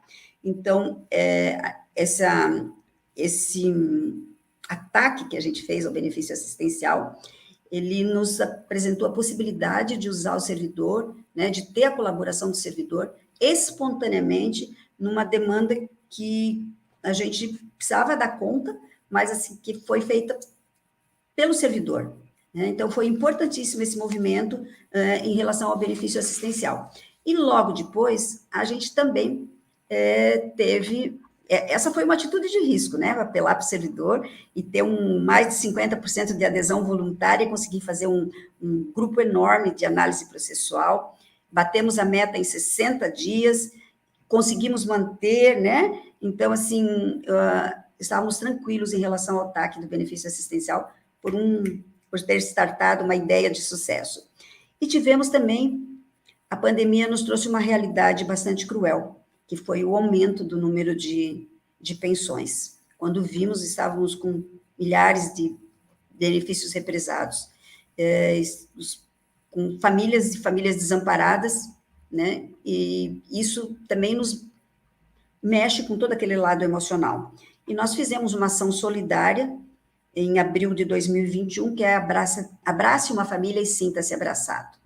Então, esse ataque que a gente fez ao benefício assistencial, ele nos apresentou a possibilidade de usar o servidor, né, de ter a colaboração do servidor espontaneamente numa demanda que a gente precisava dar conta, mas assim, que foi feita pelo servidor, né? Então, foi importantíssimo esse movimento em relação ao benefício assistencial. E logo depois, a gente também teve... essa foi uma atitude de risco, né? Apelar para o servidor e ter mais de 50% de adesão voluntária e conseguir fazer um grupo enorme de análise processual. Batemos a meta em 60 dias, conseguimos manter, né? Então, assim, estávamos tranquilos em relação ao TAC do benefício assistencial por ter startado uma ideia de sucesso. E tivemos também, a pandemia nos trouxe uma realidade bastante cruel, que foi o aumento do número de pensões. Quando vimos, estávamos com milhares de benefícios represados, com famílias e famílias desamparadas, né? E isso também nos mexe com todo aquele lado emocional. E nós fizemos uma ação solidária em abril de 2021, que é Abrace uma Família e Sinta-se Abraçado.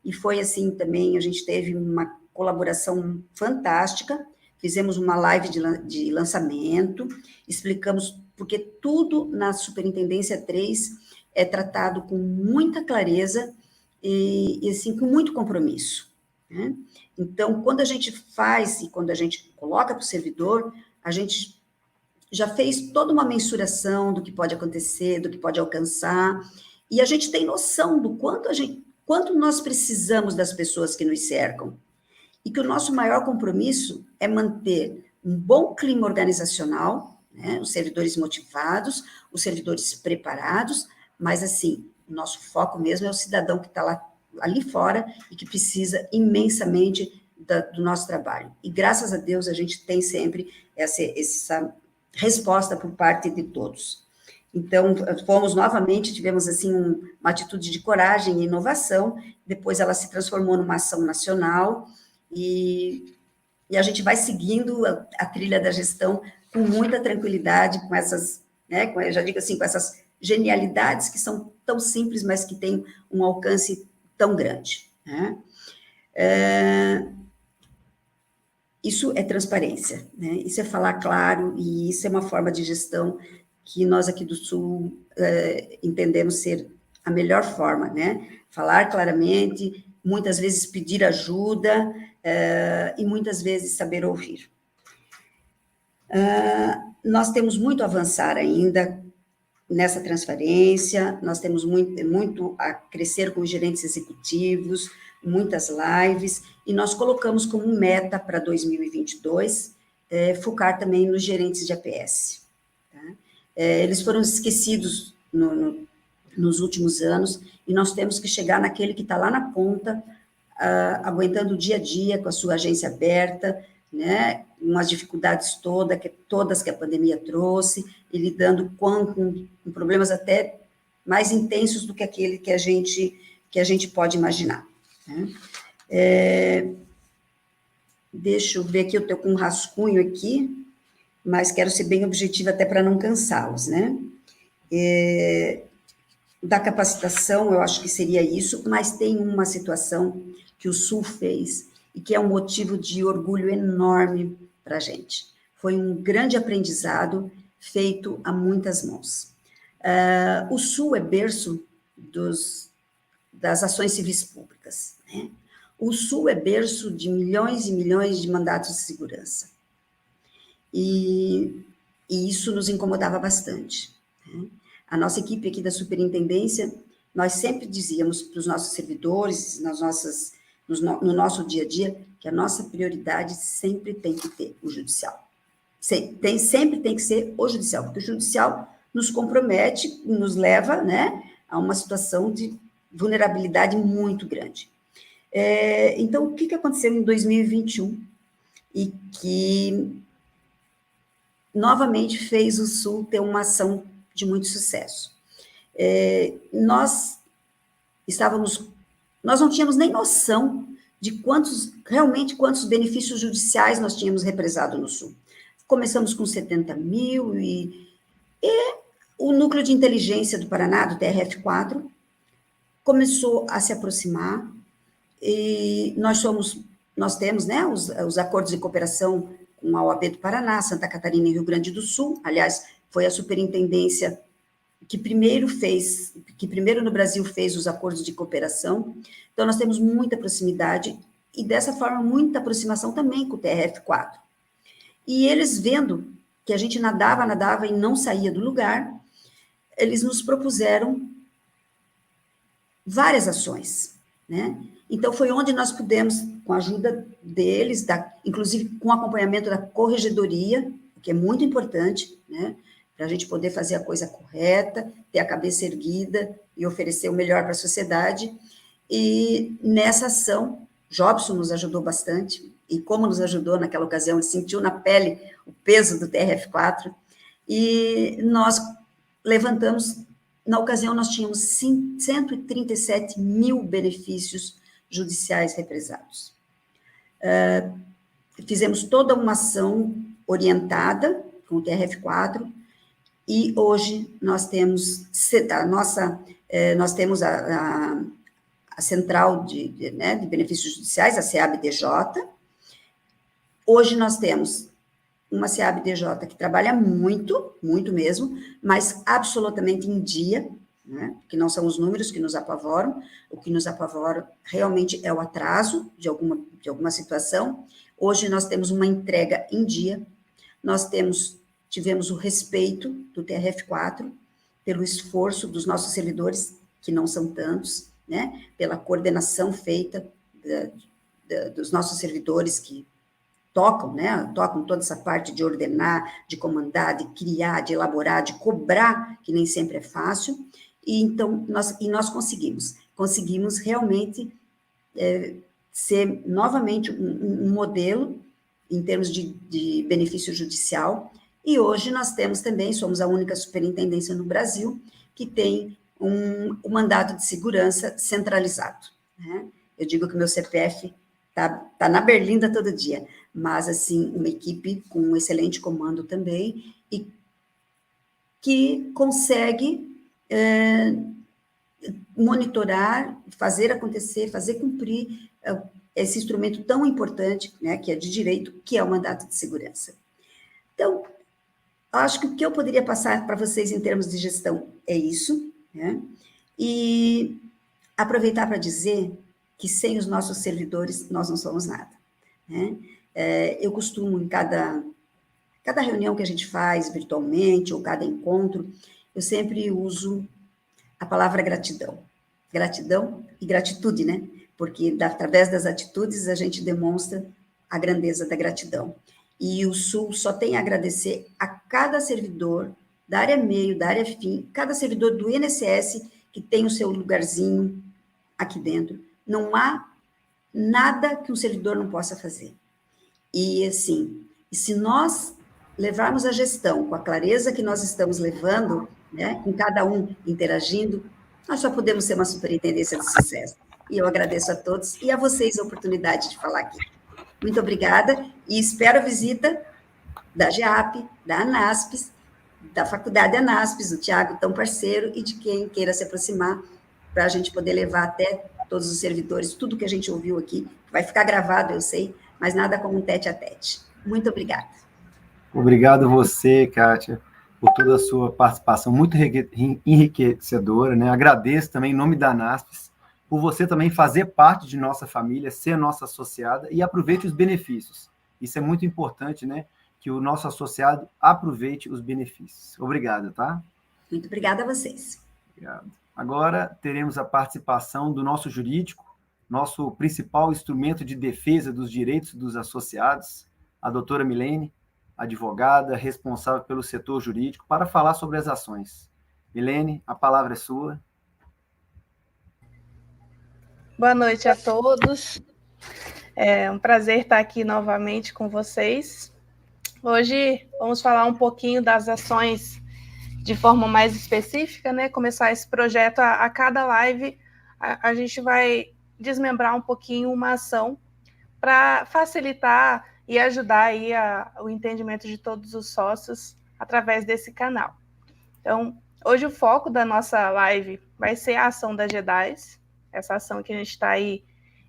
E foi assim também, a gente teve uma colaboração fantástica, fizemos uma live de lançamento, explicamos, porque tudo na Superintendência 3 é tratado com muita clareza e assim, com muito compromisso, né? Então, quando a gente faz e quando a gente coloca para o servidor, a gente já fez toda uma mensuração do que pode acontecer, do que pode alcançar, e a gente tem noção do quanto nós precisamos das pessoas que nos cercam, e que o nosso maior compromisso é manter um bom clima organizacional, né, os servidores motivados, os servidores preparados, mas, assim, o nosso foco mesmo é o cidadão que está ali fora e que precisa imensamente do nosso trabalho. E, graças a Deus, a gente tem sempre essa resposta por parte de todos. Então, tivemos, assim, uma atitude de coragem e inovação, depois ela se transformou numa ação nacional, e a gente vai seguindo a trilha da gestão com muita tranquilidade, com essas, né, eu já digo assim, com essas genialidades que são tão simples, mas que têm um alcance tão grande, né? Isso é transparência, né? Isso é falar claro, e isso é uma forma de gestão que nós aqui do Sul entendemos ser a melhor forma, né? Falar claramente, muitas vezes pedir ajuda, e muitas vezes saber ouvir. Nós temos muito a avançar ainda nessa transferência, nós temos muito a crescer com os gerentes executivos, muitas lives, e nós colocamos como meta para 2022 focar também nos gerentes de APS. Tá? Eles foram esquecidos nos últimos anos, e nós temos que chegar naquele que está lá na ponta, aguentando o dia a dia com a sua agência aberta, né, com as dificuldades todas que a pandemia trouxe, e lidando com problemas até mais intensos do que aquele que a gente pode imaginar, né? Deixa eu ver aqui, eu estou com um rascunho aqui, mas quero ser bem objetiva até para não cansá-los, né? Da capacitação, eu acho que seria isso, mas tem uma situação que o Sul fez e que é um motivo de orgulho enorme para a gente. Foi um grande aprendizado feito a muitas mãos. O Sul é berço das ações civis públicas, né? O Sul é berço de milhões e milhões de mandatos de segurança. e isso nos incomodava bastante, né? A nossa equipe aqui da superintendência, nós sempre dizíamos para os nossos servidores, no nosso dia a dia, que a nossa prioridade sempre tem que ter o judicial. Sempre tem que ser o judicial, porque o judicial nos compromete, nos leva, né, a uma situação de vulnerabilidade muito grande. Então, o que aconteceu em 2021 e que novamente fez o Sul ter uma ação de muito sucesso? Nós não tínhamos nem noção de quantos benefícios judiciais nós tínhamos represado no Sul. Começamos com 70 mil e o Núcleo de Inteligência do Paraná, do TRF4, começou a se aproximar e nós temos, né, os acordos de cooperação com a OAB do Paraná, Santa Catarina e Rio Grande do Sul. Aliás, foi a superintendência que primeiro no Brasil fez os acordos de cooperação. Então, nós temos muita proximidade e, dessa forma, muita aproximação também com o TRF4. E eles, vendo que a gente nadava e não saía do lugar, eles nos propuseram várias ações, né? Então, foi onde nós pudemos, com a ajuda deles, inclusive com o acompanhamento da corregedoria, que é muito importante, né, para a gente poder fazer a coisa correta, ter a cabeça erguida e oferecer o melhor para a sociedade. E nessa ação, Jobson nos ajudou bastante, e como nos ajudou naquela ocasião, ele sentiu na pele o peso do TRF4, e nós levantamos, na ocasião nós tínhamos 137 mil benefícios judiciais represados. Fizemos toda uma ação orientada com o TRF4, e hoje nós temos a Central de Benefícios Judiciais, a CEAB-DJ. Hoje nós temos uma CEAB-DJ que trabalha muito, muito mesmo, mas absolutamente em dia, né, que não são os números que nos apavoram. O que nos apavora realmente é o atraso de alguma situação. Hoje nós temos uma entrega em dia, nós tivemos o respeito do TRF4 pelo esforço dos nossos servidores, que não são tantos, né, pela coordenação feita dos nossos servidores que tocam toda essa parte de ordenar, de comandar, de criar, de elaborar, de cobrar, que nem sempre é fácil. E então nós conseguimos realmente ser novamente um modelo em termos de benefício judicial. E hoje nós temos também, somos a única superintendência no Brasil que tem um mandato de segurança centralizado, né? Eu digo que o meu CPF tá na berlinda todo dia, mas, assim, uma equipe com um excelente comando também, e que consegue monitorar, fazer acontecer, fazer cumprir esse instrumento tão importante, né, que é de direito, que é o mandato de segurança. Então, acho que o que eu poderia passar para vocês em termos de gestão é isso, né? E aproveitar para dizer que sem os nossos servidores nós não somos nada, né? Eu costumo, em cada reunião que a gente faz virtualmente, ou cada encontro, eu sempre uso a palavra gratidão. Gratidão e gratitude, né? Porque através das atitudes a gente demonstra a grandeza da gratidão. E o Sul só tem a agradecer a cada servidor da área meio, da área fim, cada servidor do INSS que tem o seu lugarzinho aqui dentro. Não há nada que um servidor não possa fazer. E, assim, se nós levarmos a gestão com a clareza que nós estamos levando, né, com cada um interagindo, nós só podemos ser uma superintendência de sucesso. E eu agradeço a todos e a vocês a oportunidade de falar aqui. Muito obrigada e espero a visita da GEAP, da ANASPES, da Faculdade ANASPES, do Tiago, tão parceiro, e de quem queira se aproximar para a gente poder levar até todos os servidores tudo que a gente ouviu aqui. Vai ficar gravado, eu sei, mas nada como um tete-a-tete. Muito obrigada. Obrigado você, Kátia, por toda a sua participação muito enriquecedora, né? Agradeço também em nome da ANASPES, por você também fazer parte de nossa família, ser nossa associada, e aproveite os benefícios. Isso é muito importante, né? que o nosso associado aproveite os benefícios. Obrigado, tá? Muito obrigada a vocês. Obrigado. Agora teremos a participação do nosso jurídico, nosso principal instrumento de defesa dos direitos dos associados, a doutora Milene, advogada responsável pelo setor jurídico, para falar sobre as ações. Milene, a palavra é sua. Boa noite a todos. É um prazer estar aqui novamente com vocês. Hoje vamos falar um pouquinho das ações de forma mais específica, né? Começar esse projeto a cada live, a gente vai desmembrar um pouquinho uma ação para facilitar e ajudar aí o entendimento de todos os sócios através desse canal. Então, hoje o foco da nossa live vai ser a ação da GEDAIS, essa ação que a gente está aí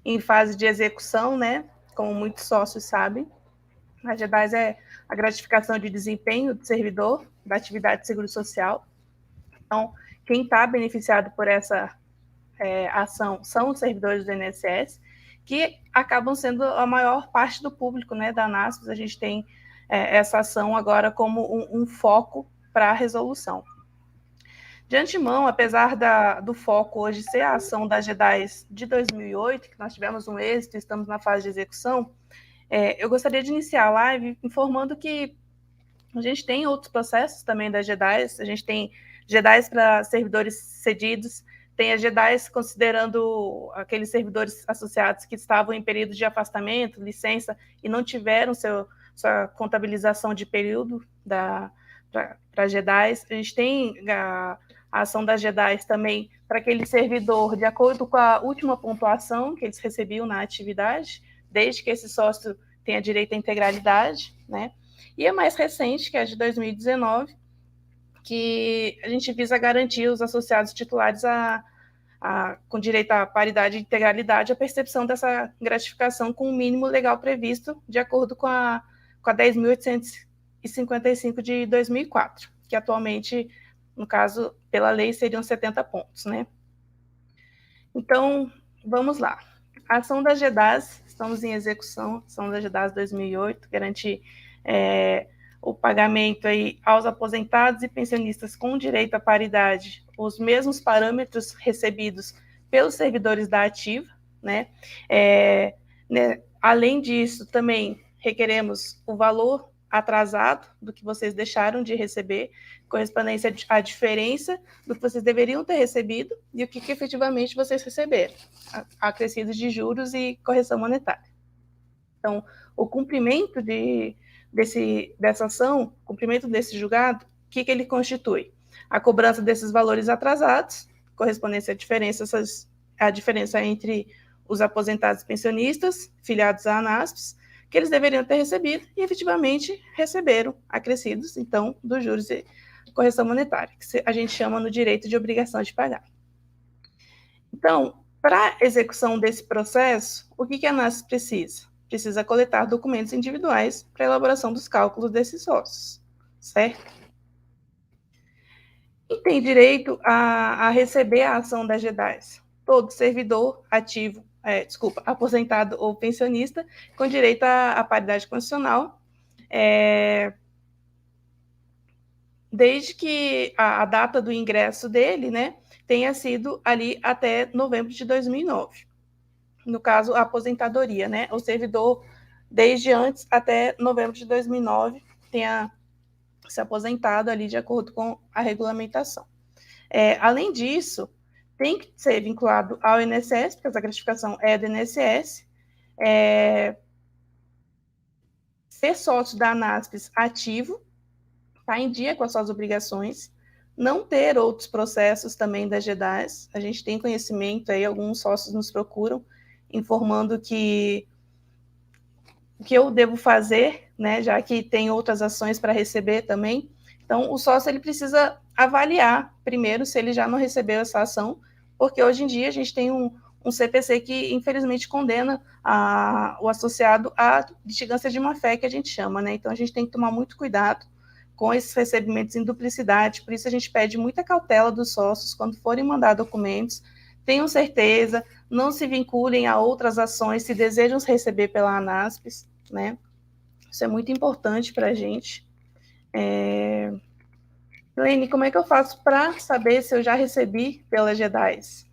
em fase de execução, né? Como muitos sócios sabem. A GEDAIS é a gratificação de desempenho do servidor da atividade de seguro social. Então, quem está beneficiado por essa ação são os servidores do INSS, que acabam sendo a maior parte do público, né, da ANASPS. A gente tem essa ação agora como um foco para a resolução. De antemão, apesar do foco hoje ser a ação da GEDAIS de 2008, que nós tivemos um êxito, estamos na fase de execução, eu gostaria de iniciar a live informando que a gente tem outros processos também da GEDAIS. A gente tem GEDAIS para servidores cedidos, tem a GEDAIS considerando aqueles servidores associados que estavam em período de afastamento, licença, e não tiveram sua contabilização de período para a GEDAIS. A gente tem a ação da GEDAIS também para aquele servidor de acordo com a última pontuação que eles recebiam na atividade, desde que esse sócio tenha direito à integralidade, né? E a mais recente, que é a de 2019, que a gente visa garantir os associados titulares com direito à paridade e integralidade, a percepção dessa gratificação com o mínimo legal previsto, de acordo com a 10.855 de 2004, que atualmente, no caso, pela lei, seriam 70 pontos, né? Então, vamos lá. A ação da GEDAS, estamos em execução, ação da GEDAS 2008, garantir o pagamento aí aos aposentados e pensionistas com direito à paridade, os mesmos parâmetros recebidos pelos servidores da ativa, né? Além disso, também requeremos o valor atrasado do que vocês deixaram de receber, correspondência à diferença do que vocês deveriam ter recebido e o que efetivamente vocês receberam, acrescidos de juros e correção monetária. Então, o cumprimento dessa ação, cumprimento desse julgado, o que ele constitui? A cobrança desses valores atrasados, correspondência à diferença entre os aposentados e pensionistas, filiados à ANASPS, que eles deveriam ter recebido e efetivamente receberam, acrescidos, então, dos juros e correção monetária, que a gente chama no direito de obrigação de pagar. Então, para a execução desse processo, o que a ANASPS precisa? Precisa coletar documentos individuais para a elaboração dos cálculos desses sócios, certo? E tem direito a receber a ação da GEDAIS? Todo servidor ativo, aposentado ou pensionista, com direito à paridade constitucional, desde que a data do ingresso dele, né, tenha sido ali até novembro de 2009. No caso, a aposentadoria, né? O servidor, desde antes até novembro de 2009, tenha se aposentado ali de acordo com a regulamentação. Além disso, tem que ser vinculado ao INSS, porque essa gratificação é do INSS, ser sócio da ANASPS ativo, estar em dia com as suas obrigações, não ter outros processos também da GEDAIS. A gente tem conhecimento aí, alguns sócios nos procuram, informando que o que eu devo fazer, né, já que tem outras ações para receber também. Então, o sócio ele precisa avaliar primeiro se ele já não recebeu essa ação, porque hoje em dia a gente tem um CPC que, infelizmente, condena o associado à litigância de má-fé, que a gente chama, né? Então, a gente tem que tomar muito cuidado com esses recebimentos em duplicidade, por isso a gente pede muita cautela dos sócios quando forem mandar documentos, tenham certeza, não se vinculem a outras ações se desejam receber pela ANASPS, né? Isso é muito importante para a gente. Lene, como é que eu faço para saber se eu já recebi pela G10?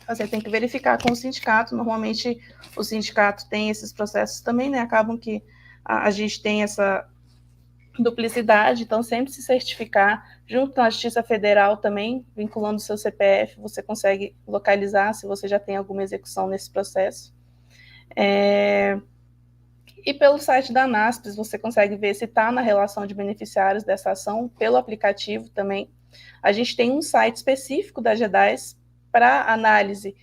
Você tem que verificar com o sindicato. Normalmente, o sindicato tem esses processos também, né? Acabam que a gente tem essa duplicidade, então sempre se certificar. Junto com a Justiça Federal também, vinculando o seu CPF, você consegue localizar se você já tem alguma execução nesse processo. E pelo site da ANASPES, você consegue ver se está na relação de beneficiários dessa ação, pelo aplicativo também. A gente tem um site específico da G10 para análise.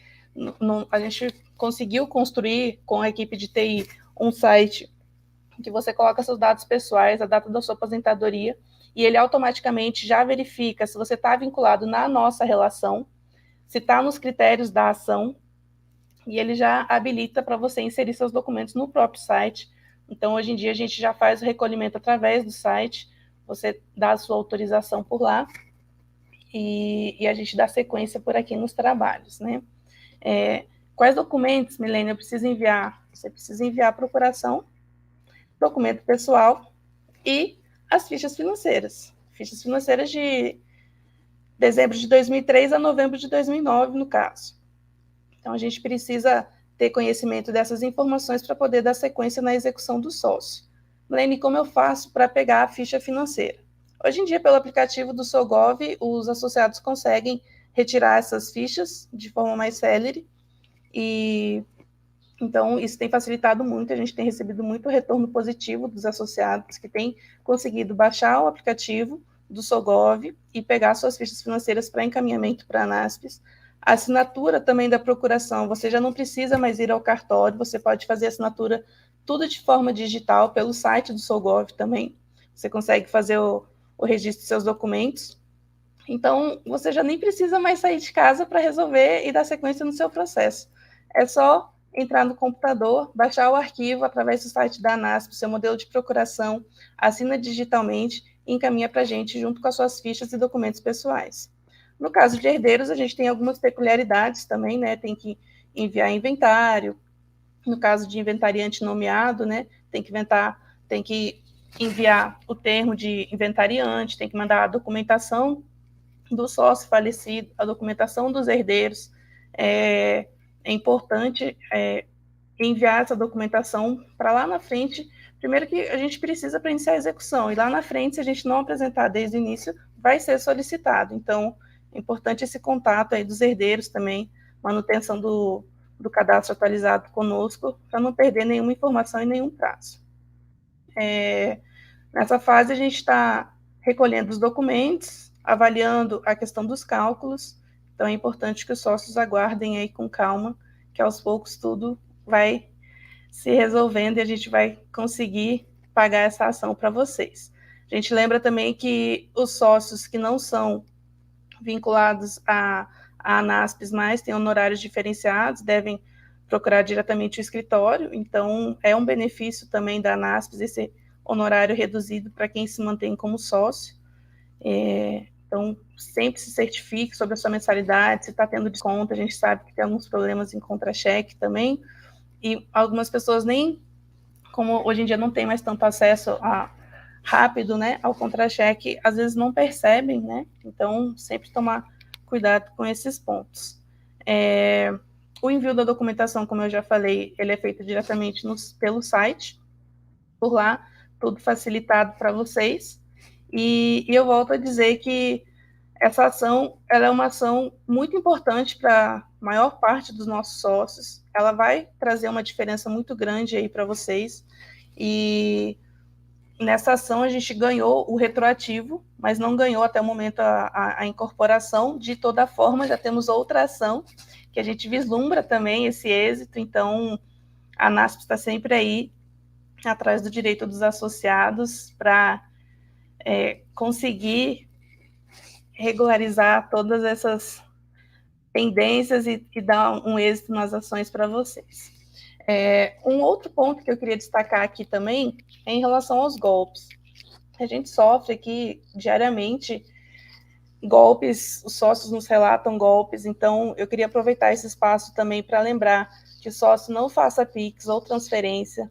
A gente conseguiu construir com a equipe de TI um site que você coloca seus dados pessoais, a data da sua aposentadoria, e ele automaticamente já verifica se você está vinculado na nossa relação, se está nos critérios da ação, e ele já habilita para você inserir seus documentos no próprio site. Então, hoje em dia, a gente já faz o recolhimento através do site, você dá a sua autorização por lá, e a gente dá sequência por aqui nos trabalhos, né? Quais documentos, Milene, eu preciso enviar? Você precisa enviar a procuração, documento pessoal e as fichas financeiras. Fichas financeiras de dezembro de 2003 a novembro de 2009, no caso. Então, a gente precisa ter conhecimento dessas informações para poder dar sequência na execução do sócio. Milene, como eu faço para pegar a ficha financeira? Hoje em dia, pelo aplicativo do Sogov, os associados conseguem retirar essas fichas de forma mais célere, e então isso tem facilitado muito. A gente tem recebido muito retorno positivo dos associados que têm conseguido baixar o aplicativo do Sogov e pegar suas fichas financeiras para encaminhamento para a ANASPES. A assinatura também da procuração, você já não precisa mais ir ao cartório, você pode fazer a assinatura tudo de forma digital pelo site do Sogov também. Você consegue fazer o registro dos seus documentos. Então, você já nem precisa mais sair de casa para resolver e dar sequência no seu processo. É só entrar no computador, baixar o arquivo através do site da ANASP, seu modelo de procuração, assina digitalmente e encaminha para a gente junto com as suas fichas e documentos pessoais. No caso de herdeiros, a gente tem algumas peculiaridades também, né? Tem que enviar inventário. No caso de inventariante nomeado, né? Tem que enviar o termo de inventariante, tem que mandar a documentação do sócio falecido, a documentação dos herdeiros. É importante enviar essa documentação para lá na frente. Primeiro que a gente precisa para iniciar a execução, e lá na frente, se a gente não apresentar desde o início, vai ser solicitado. Então, é importante esse contato aí dos herdeiros também, manutenção do cadastro atualizado conosco, para não perder nenhuma informação e nenhum prazo. Nessa fase, a gente está recolhendo os documentos, avaliando a questão dos cálculos. Então, é importante que os sócios aguardem aí com calma, que aos poucos tudo vai se resolvendo e a gente vai conseguir pagar essa ação para vocês. A gente lembra também que os sócios que não são vinculados à ANASPES, mas têm honorários diferenciados, devem procurar diretamente o escritório. Então, é um benefício também da ANASPES esse honorário reduzido para quem se mantém como sócio. Então, sempre se certifique sobre a sua mensalidade, se está tendo desconto. A gente sabe que tem alguns problemas em contra-cheque também, e algumas pessoas nem, como hoje em dia não tem mais tanto acesso rápido, né, ao contra-cheque, às vezes não percebem, né? Então, sempre tomar cuidado com esses pontos. O envio da documentação, como eu já falei, ele é feito diretamente pelo site, por lá, tudo facilitado para vocês. E eu volto a dizer que essa ação, ela é uma ação muito importante para a maior parte dos nossos sócios. Ela vai trazer uma diferença muito grande aí para vocês. E nessa ação a gente ganhou o retroativo, mas não ganhou até o momento a incorporação. De toda forma, já temos outra ação que a gente vislumbra também esse êxito. Então, a ANASP está sempre aí atrás do direito dos associados para conseguir regularizar todas essas pendências e dar um êxito nas ações para vocês. Um outro ponto que eu queria destacar aqui também é em relação aos golpes. A gente sofre aqui diariamente golpes, os sócios nos relatam golpes, então eu queria aproveitar esse espaço também para lembrar que o sócio não faça PIX ou transferência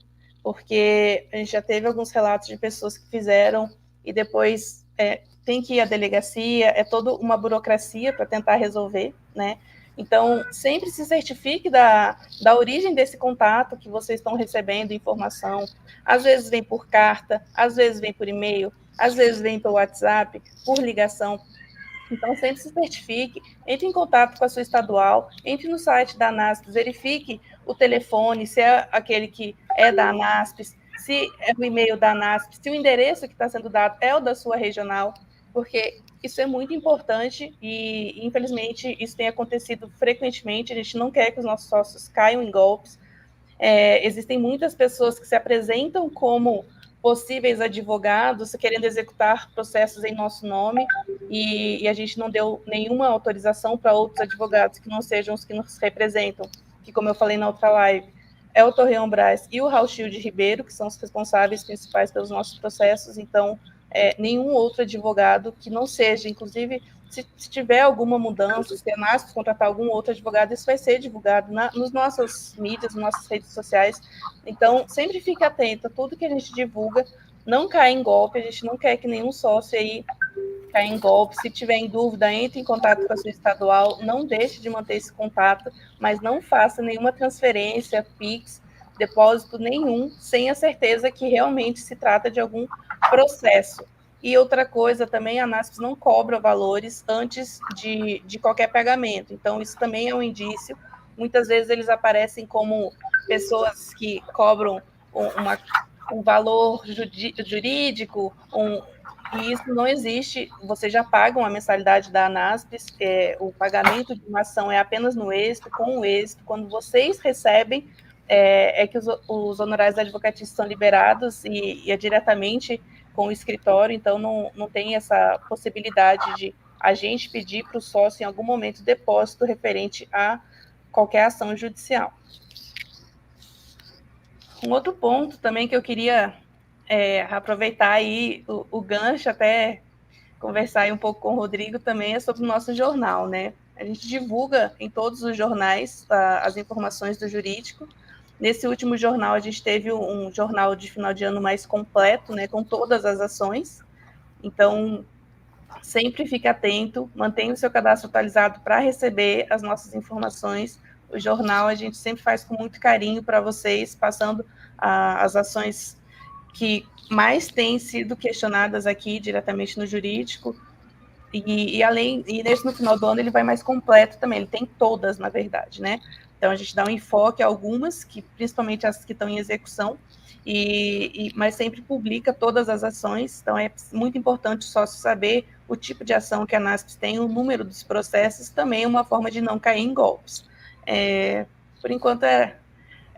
porque a gente já teve alguns relatos de pessoas que fizeram e depois tem que ir à delegacia, é toda uma burocracia para tentar resolver, né? Então, sempre se certifique da origem desse contato que vocês estão recebendo informação. Às vezes vem por carta, às vezes vem por e-mail, às vezes vem pelo WhatsApp, por ligação. Então, sempre se certifique, entre em contato com a sua estadual, entre no site da ANASPES, verifique o telefone, se é aquele que é da ANASPES, se é o e-mail da ANASPES, se o endereço que está sendo dado é o da sua regional, porque isso é muito importante e, infelizmente, isso tem acontecido frequentemente. A gente não quer que os nossos sócios caiam em golpes. Existem muitas pessoas que se apresentam como possíveis advogados querendo executar processos em nosso nome e a gente não deu nenhuma autorização para outros advogados que não sejam os que nos representam, que, como eu falei na outra live, é o Torreão Brás e o Rauchilde Ribeiro, que são os responsáveis principais pelos nossos processos. Então, nenhum outro advogado que não seja, inclusive, se tiver alguma mudança, se a ANASPES contratar algum outro advogado, isso vai ser divulgado nos nossas mídias, nas nossas redes sociais. Então, sempre fique atento a tudo que a gente divulga, não caia em golpe, a gente não quer que nenhum sócio aí caia em golpe. Se tiver em dúvida, entre em contato com a sua estadual, não deixe de manter esse contato, mas não faça nenhuma transferência, Pix, depósito nenhum, sem a certeza que realmente se trata de algum processo. E outra coisa também, a ANASPES não cobra valores antes de qualquer pagamento. Então, isso também é um indício. Muitas vezes eles aparecem como pessoas que cobram um valor jurídico, e isso não existe. Você já paga uma mensalidade da ANASPES, o pagamento de uma ação é apenas no êxito, com o êxito. Quando vocês recebem, que os honorários da advocatícia são liberados e é diretamente com o escritório, então não tem essa possibilidade de a gente pedir para o sócio, em algum momento, depósito referente a qualquer ação judicial. Um outro ponto também que eu queria aproveitar aí o gancho, até conversar aí um pouco com o Rodrigo também, é sobre o nosso jornal, né? A gente divulga em todos os jornais as informações do jurídico. Nesse último jornal, a gente teve um jornal de final de ano mais completo, né, com todas as ações. Então, sempre fique atento, mantenha o seu cadastro atualizado para receber as nossas informações. O jornal a gente sempre faz com muito carinho para vocês, passando as ações que mais têm sido questionadas aqui diretamente no jurídico. E nesse no final do ano ele vai mais completo também, ele tem todas, na verdade, né? Então, a gente dá um enfoque a algumas, principalmente as que estão em execução, mas sempre publica todas as ações. Então, é muito importante o sócio saber o tipo de ação que a ANASPES tem, o número dos processos, também é uma forma de não cair em golpes. Por enquanto,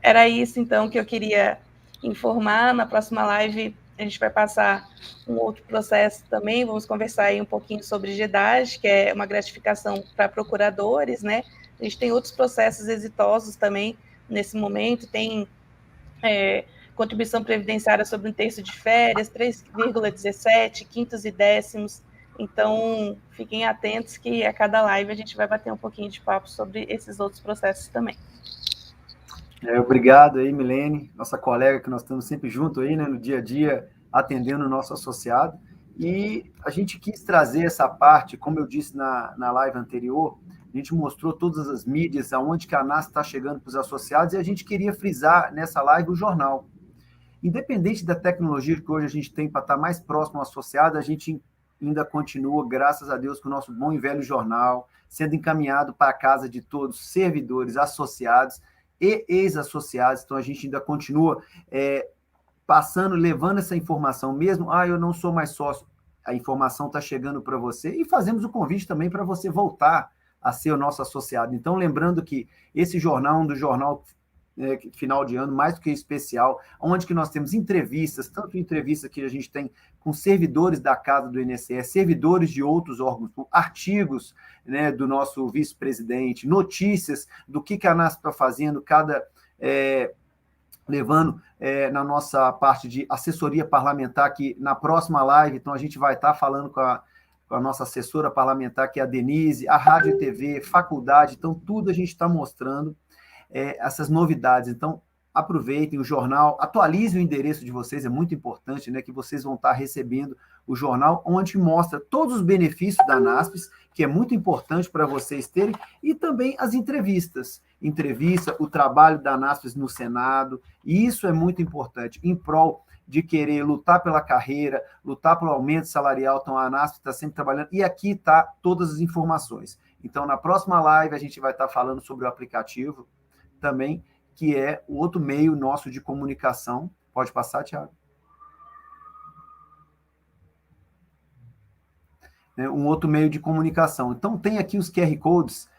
era isso, então, que eu queria informar. Na próxima live, a gente vai passar um outro processo também, vamos conversar aí um pouquinho sobre GEDAG, que é uma gratificação para procuradores, né? A gente tem outros processos exitosos também nesse momento, tem contribuição previdenciária sobre um terço de férias, 3,17, quintos e décimos. Então, fiquem atentos que a cada live a gente vai bater um pouquinho de papo sobre esses outros processos também. Obrigado aí, Milene, nossa colega, que nós estamos sempre juntos aí, né, no dia a dia, atendendo o nosso associado. E a gente quis trazer essa parte, como eu disse na live anterior, a gente mostrou todas as mídias, aonde que a ANASPES está chegando para os associados, e a gente queria frisar nessa live o jornal. Independente da tecnologia que hoje a gente tem para estar mais próximo ao associado, a gente ainda continua, graças a Deus, com o nosso bom e velho jornal, sendo encaminhado para a casa de todos, servidores, associados e ex-associados. Então, a gente ainda continua passando, levando essa informação, mesmo, eu não sou mais sócio, a informação está chegando para você, e fazemos o convite também para você voltar a ser o nosso associado. Então, lembrando que esse jornal é um do jornal final de ano, mais do que especial, onde que nós temos entrevistas, tanto entrevista que a gente tem com servidores da casa do INSS, servidores de outros órgãos, artigos, né, do nosso vice-presidente, notícias do que a ANASPES está fazendo, levando na nossa parte de assessoria parlamentar, que na próxima live, então a gente vai estar falando com a nossa assessora parlamentar, que é a Denise, a Rádio e TV, faculdade, então tudo a gente está mostrando essas novidades. Então, aproveitem o jornal, atualizem o endereço de vocês, é muito importante, né, que vocês vão estar recebendo o jornal, onde mostra todos os benefícios da NASPES, que é muito importante para vocês terem, e também as entrevistas, o trabalho da NASPES no Senado, e isso é muito importante, em prol de querer lutar pela carreira, lutar pelo aumento salarial, então a NASPES está sempre trabalhando, e aqui está todas as informações. Então, na próxima live, a gente vai estar falando sobre o aplicativo também, que é o outro meio nosso de comunicação. Pode passar, Thiago? Um outro meio de comunicação. Então, tem aqui os QR Codes.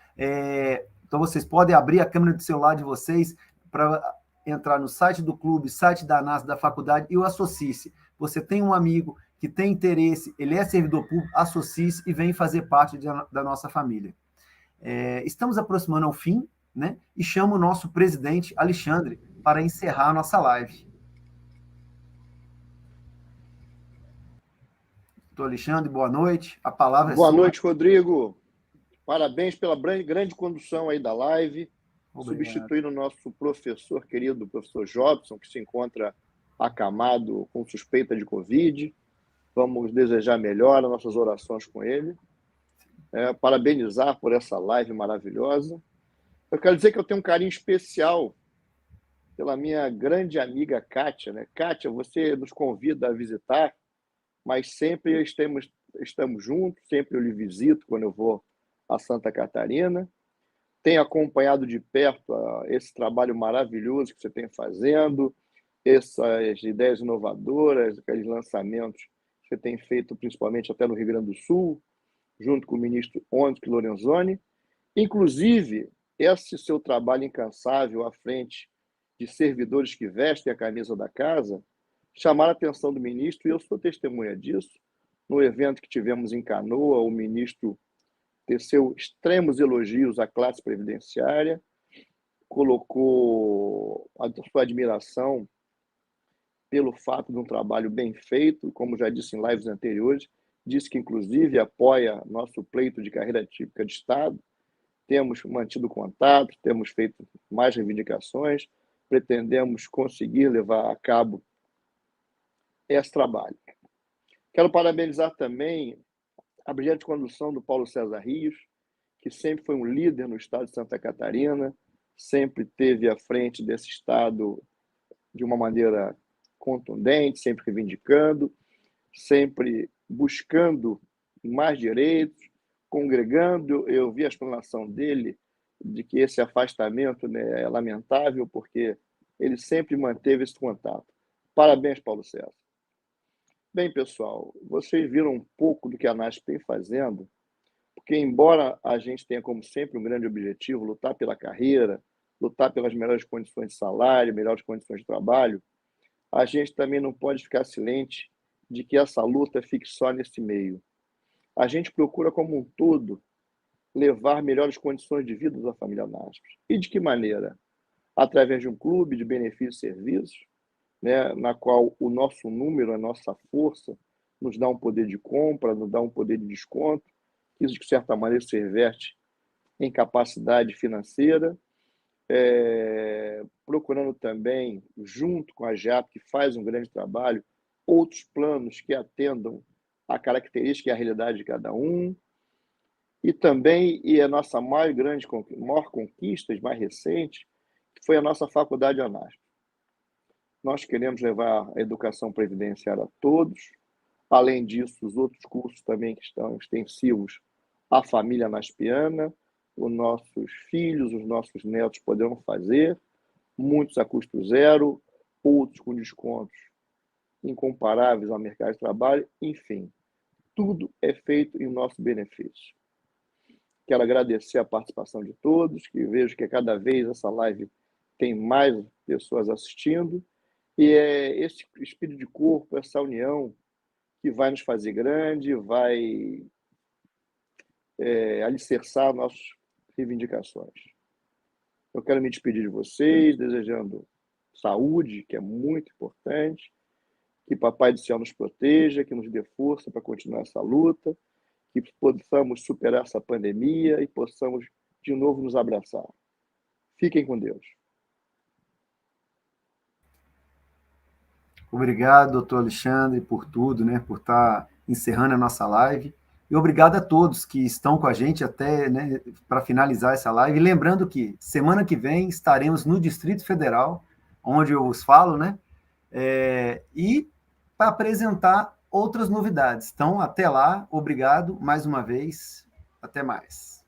Então, vocês podem abrir a câmera do celular de vocês para entrar no site do clube, site da ANAS, da faculdade, e o associe-se. Você tem um amigo que tem interesse, ele é servidor público, associe-se e vem fazer parte da nossa família. Estamos aproximando ao fim, né? E chamo o nosso presidente, Alexandre, para encerrar a nossa live. Doutor Alexandre, boa noite. A palavra é sua. Boa noite, Rodrigo. Parabéns pela grande condução aí da live. Obrigado. Substituindo o nosso professor querido, o professor Jobson, que se encontra acamado com suspeita de Covid. Vamos desejar melhor as nossas orações com ele. Parabenizar por essa live maravilhosa. Eu quero dizer que eu tenho um carinho especial pela minha grande amiga Kátia, né? Kátia, você nos convida a visitar, mas sempre estamos juntos, sempre eu lhe visito quando eu vou a Santa Catarina. Tenho acompanhado de perto esse trabalho maravilhoso que você tem fazendo, essas ideias inovadoras, aqueles lançamentos que você tem feito principalmente até no Rio Grande do Sul, junto com o ministro Onyx Lorenzoni. Inclusive, esse seu trabalho incansável à frente de servidores que vestem a camisa da casa chamaram a atenção do ministro, e eu sou testemunha disso. No evento que tivemos em Canoa, o ministro teceu extremos elogios à classe previdenciária, colocou a sua admiração pelo fato de um trabalho bem feito, como já disse em lives anteriores, disse que, inclusive, apoia nosso pleito de carreira típica de Estado. Temos mantido contato, temos feito mais reivindicações, pretendemos conseguir levar a cabo esse trabalho. Quero parabenizar também a brilhante condução do Paulo César Rios, que sempre foi um líder no estado de Santa Catarina, sempre esteve à frente desse estado de uma maneira contundente, sempre reivindicando, sempre buscando mais direitos, congregando. Eu vi a explanação dele de que esse afastamento, né, é lamentável, porque ele sempre manteve esse contato. Parabéns, Paulo César. Bem, pessoal, vocês viram um pouco do que a NASP tem fazendo, porque, embora a gente tenha, como sempre, um grande objetivo, lutar pela carreira, lutar pelas melhores condições de salário, melhores condições de trabalho, a gente também não pode ficar silente de que essa luta fique só nesse meio. A gente procura, como um todo, levar melhores condições de vida da família NASP. E de que maneira? Através de um clube de benefícios e serviços, né, na qual o nosso número, a nossa força, nos dá um poder de compra, nos dá um poder de desconto. Isso, de certa maneira, se reverte em capacidade financeira, procurando também, junto com a JAP, que faz um grande trabalho, outros planos que atendam à característica e à realidade de cada um. E também, a nossa maior conquista, mais recente, que foi a nossa faculdade ANASP. Nós queremos levar a educação previdenciária a todos. Além disso, os outros cursos também que estão extensivos à família naspiana, os nossos filhos, os nossos netos poderão fazer, muitos a custo zero, outros com descontos incomparáveis ao mercado de trabalho. Enfim, tudo é feito em nosso benefício. Quero agradecer a participação de todos, que vejo que cada vez essa live tem mais pessoas assistindo, e é esse espírito de corpo, essa união que vai nos fazer grande, vai alicerçar nossas reivindicações. Eu quero me despedir de vocês, desejando saúde, que é muito importante, que Papai do Céu nos proteja, que nos dê força para continuar essa luta, que possamos superar essa pandemia e possamos de novo nos abraçar. Fiquem com Deus. Obrigado, doutor Alexandre, por tudo, né, por estar encerrando a nossa live. E obrigado a todos que estão com a gente até, né, para finalizar essa live. E lembrando que semana que vem estaremos no Distrito Federal, onde eu vos falo, né? E para apresentar outras novidades. Então, até lá, obrigado mais uma vez. Até mais.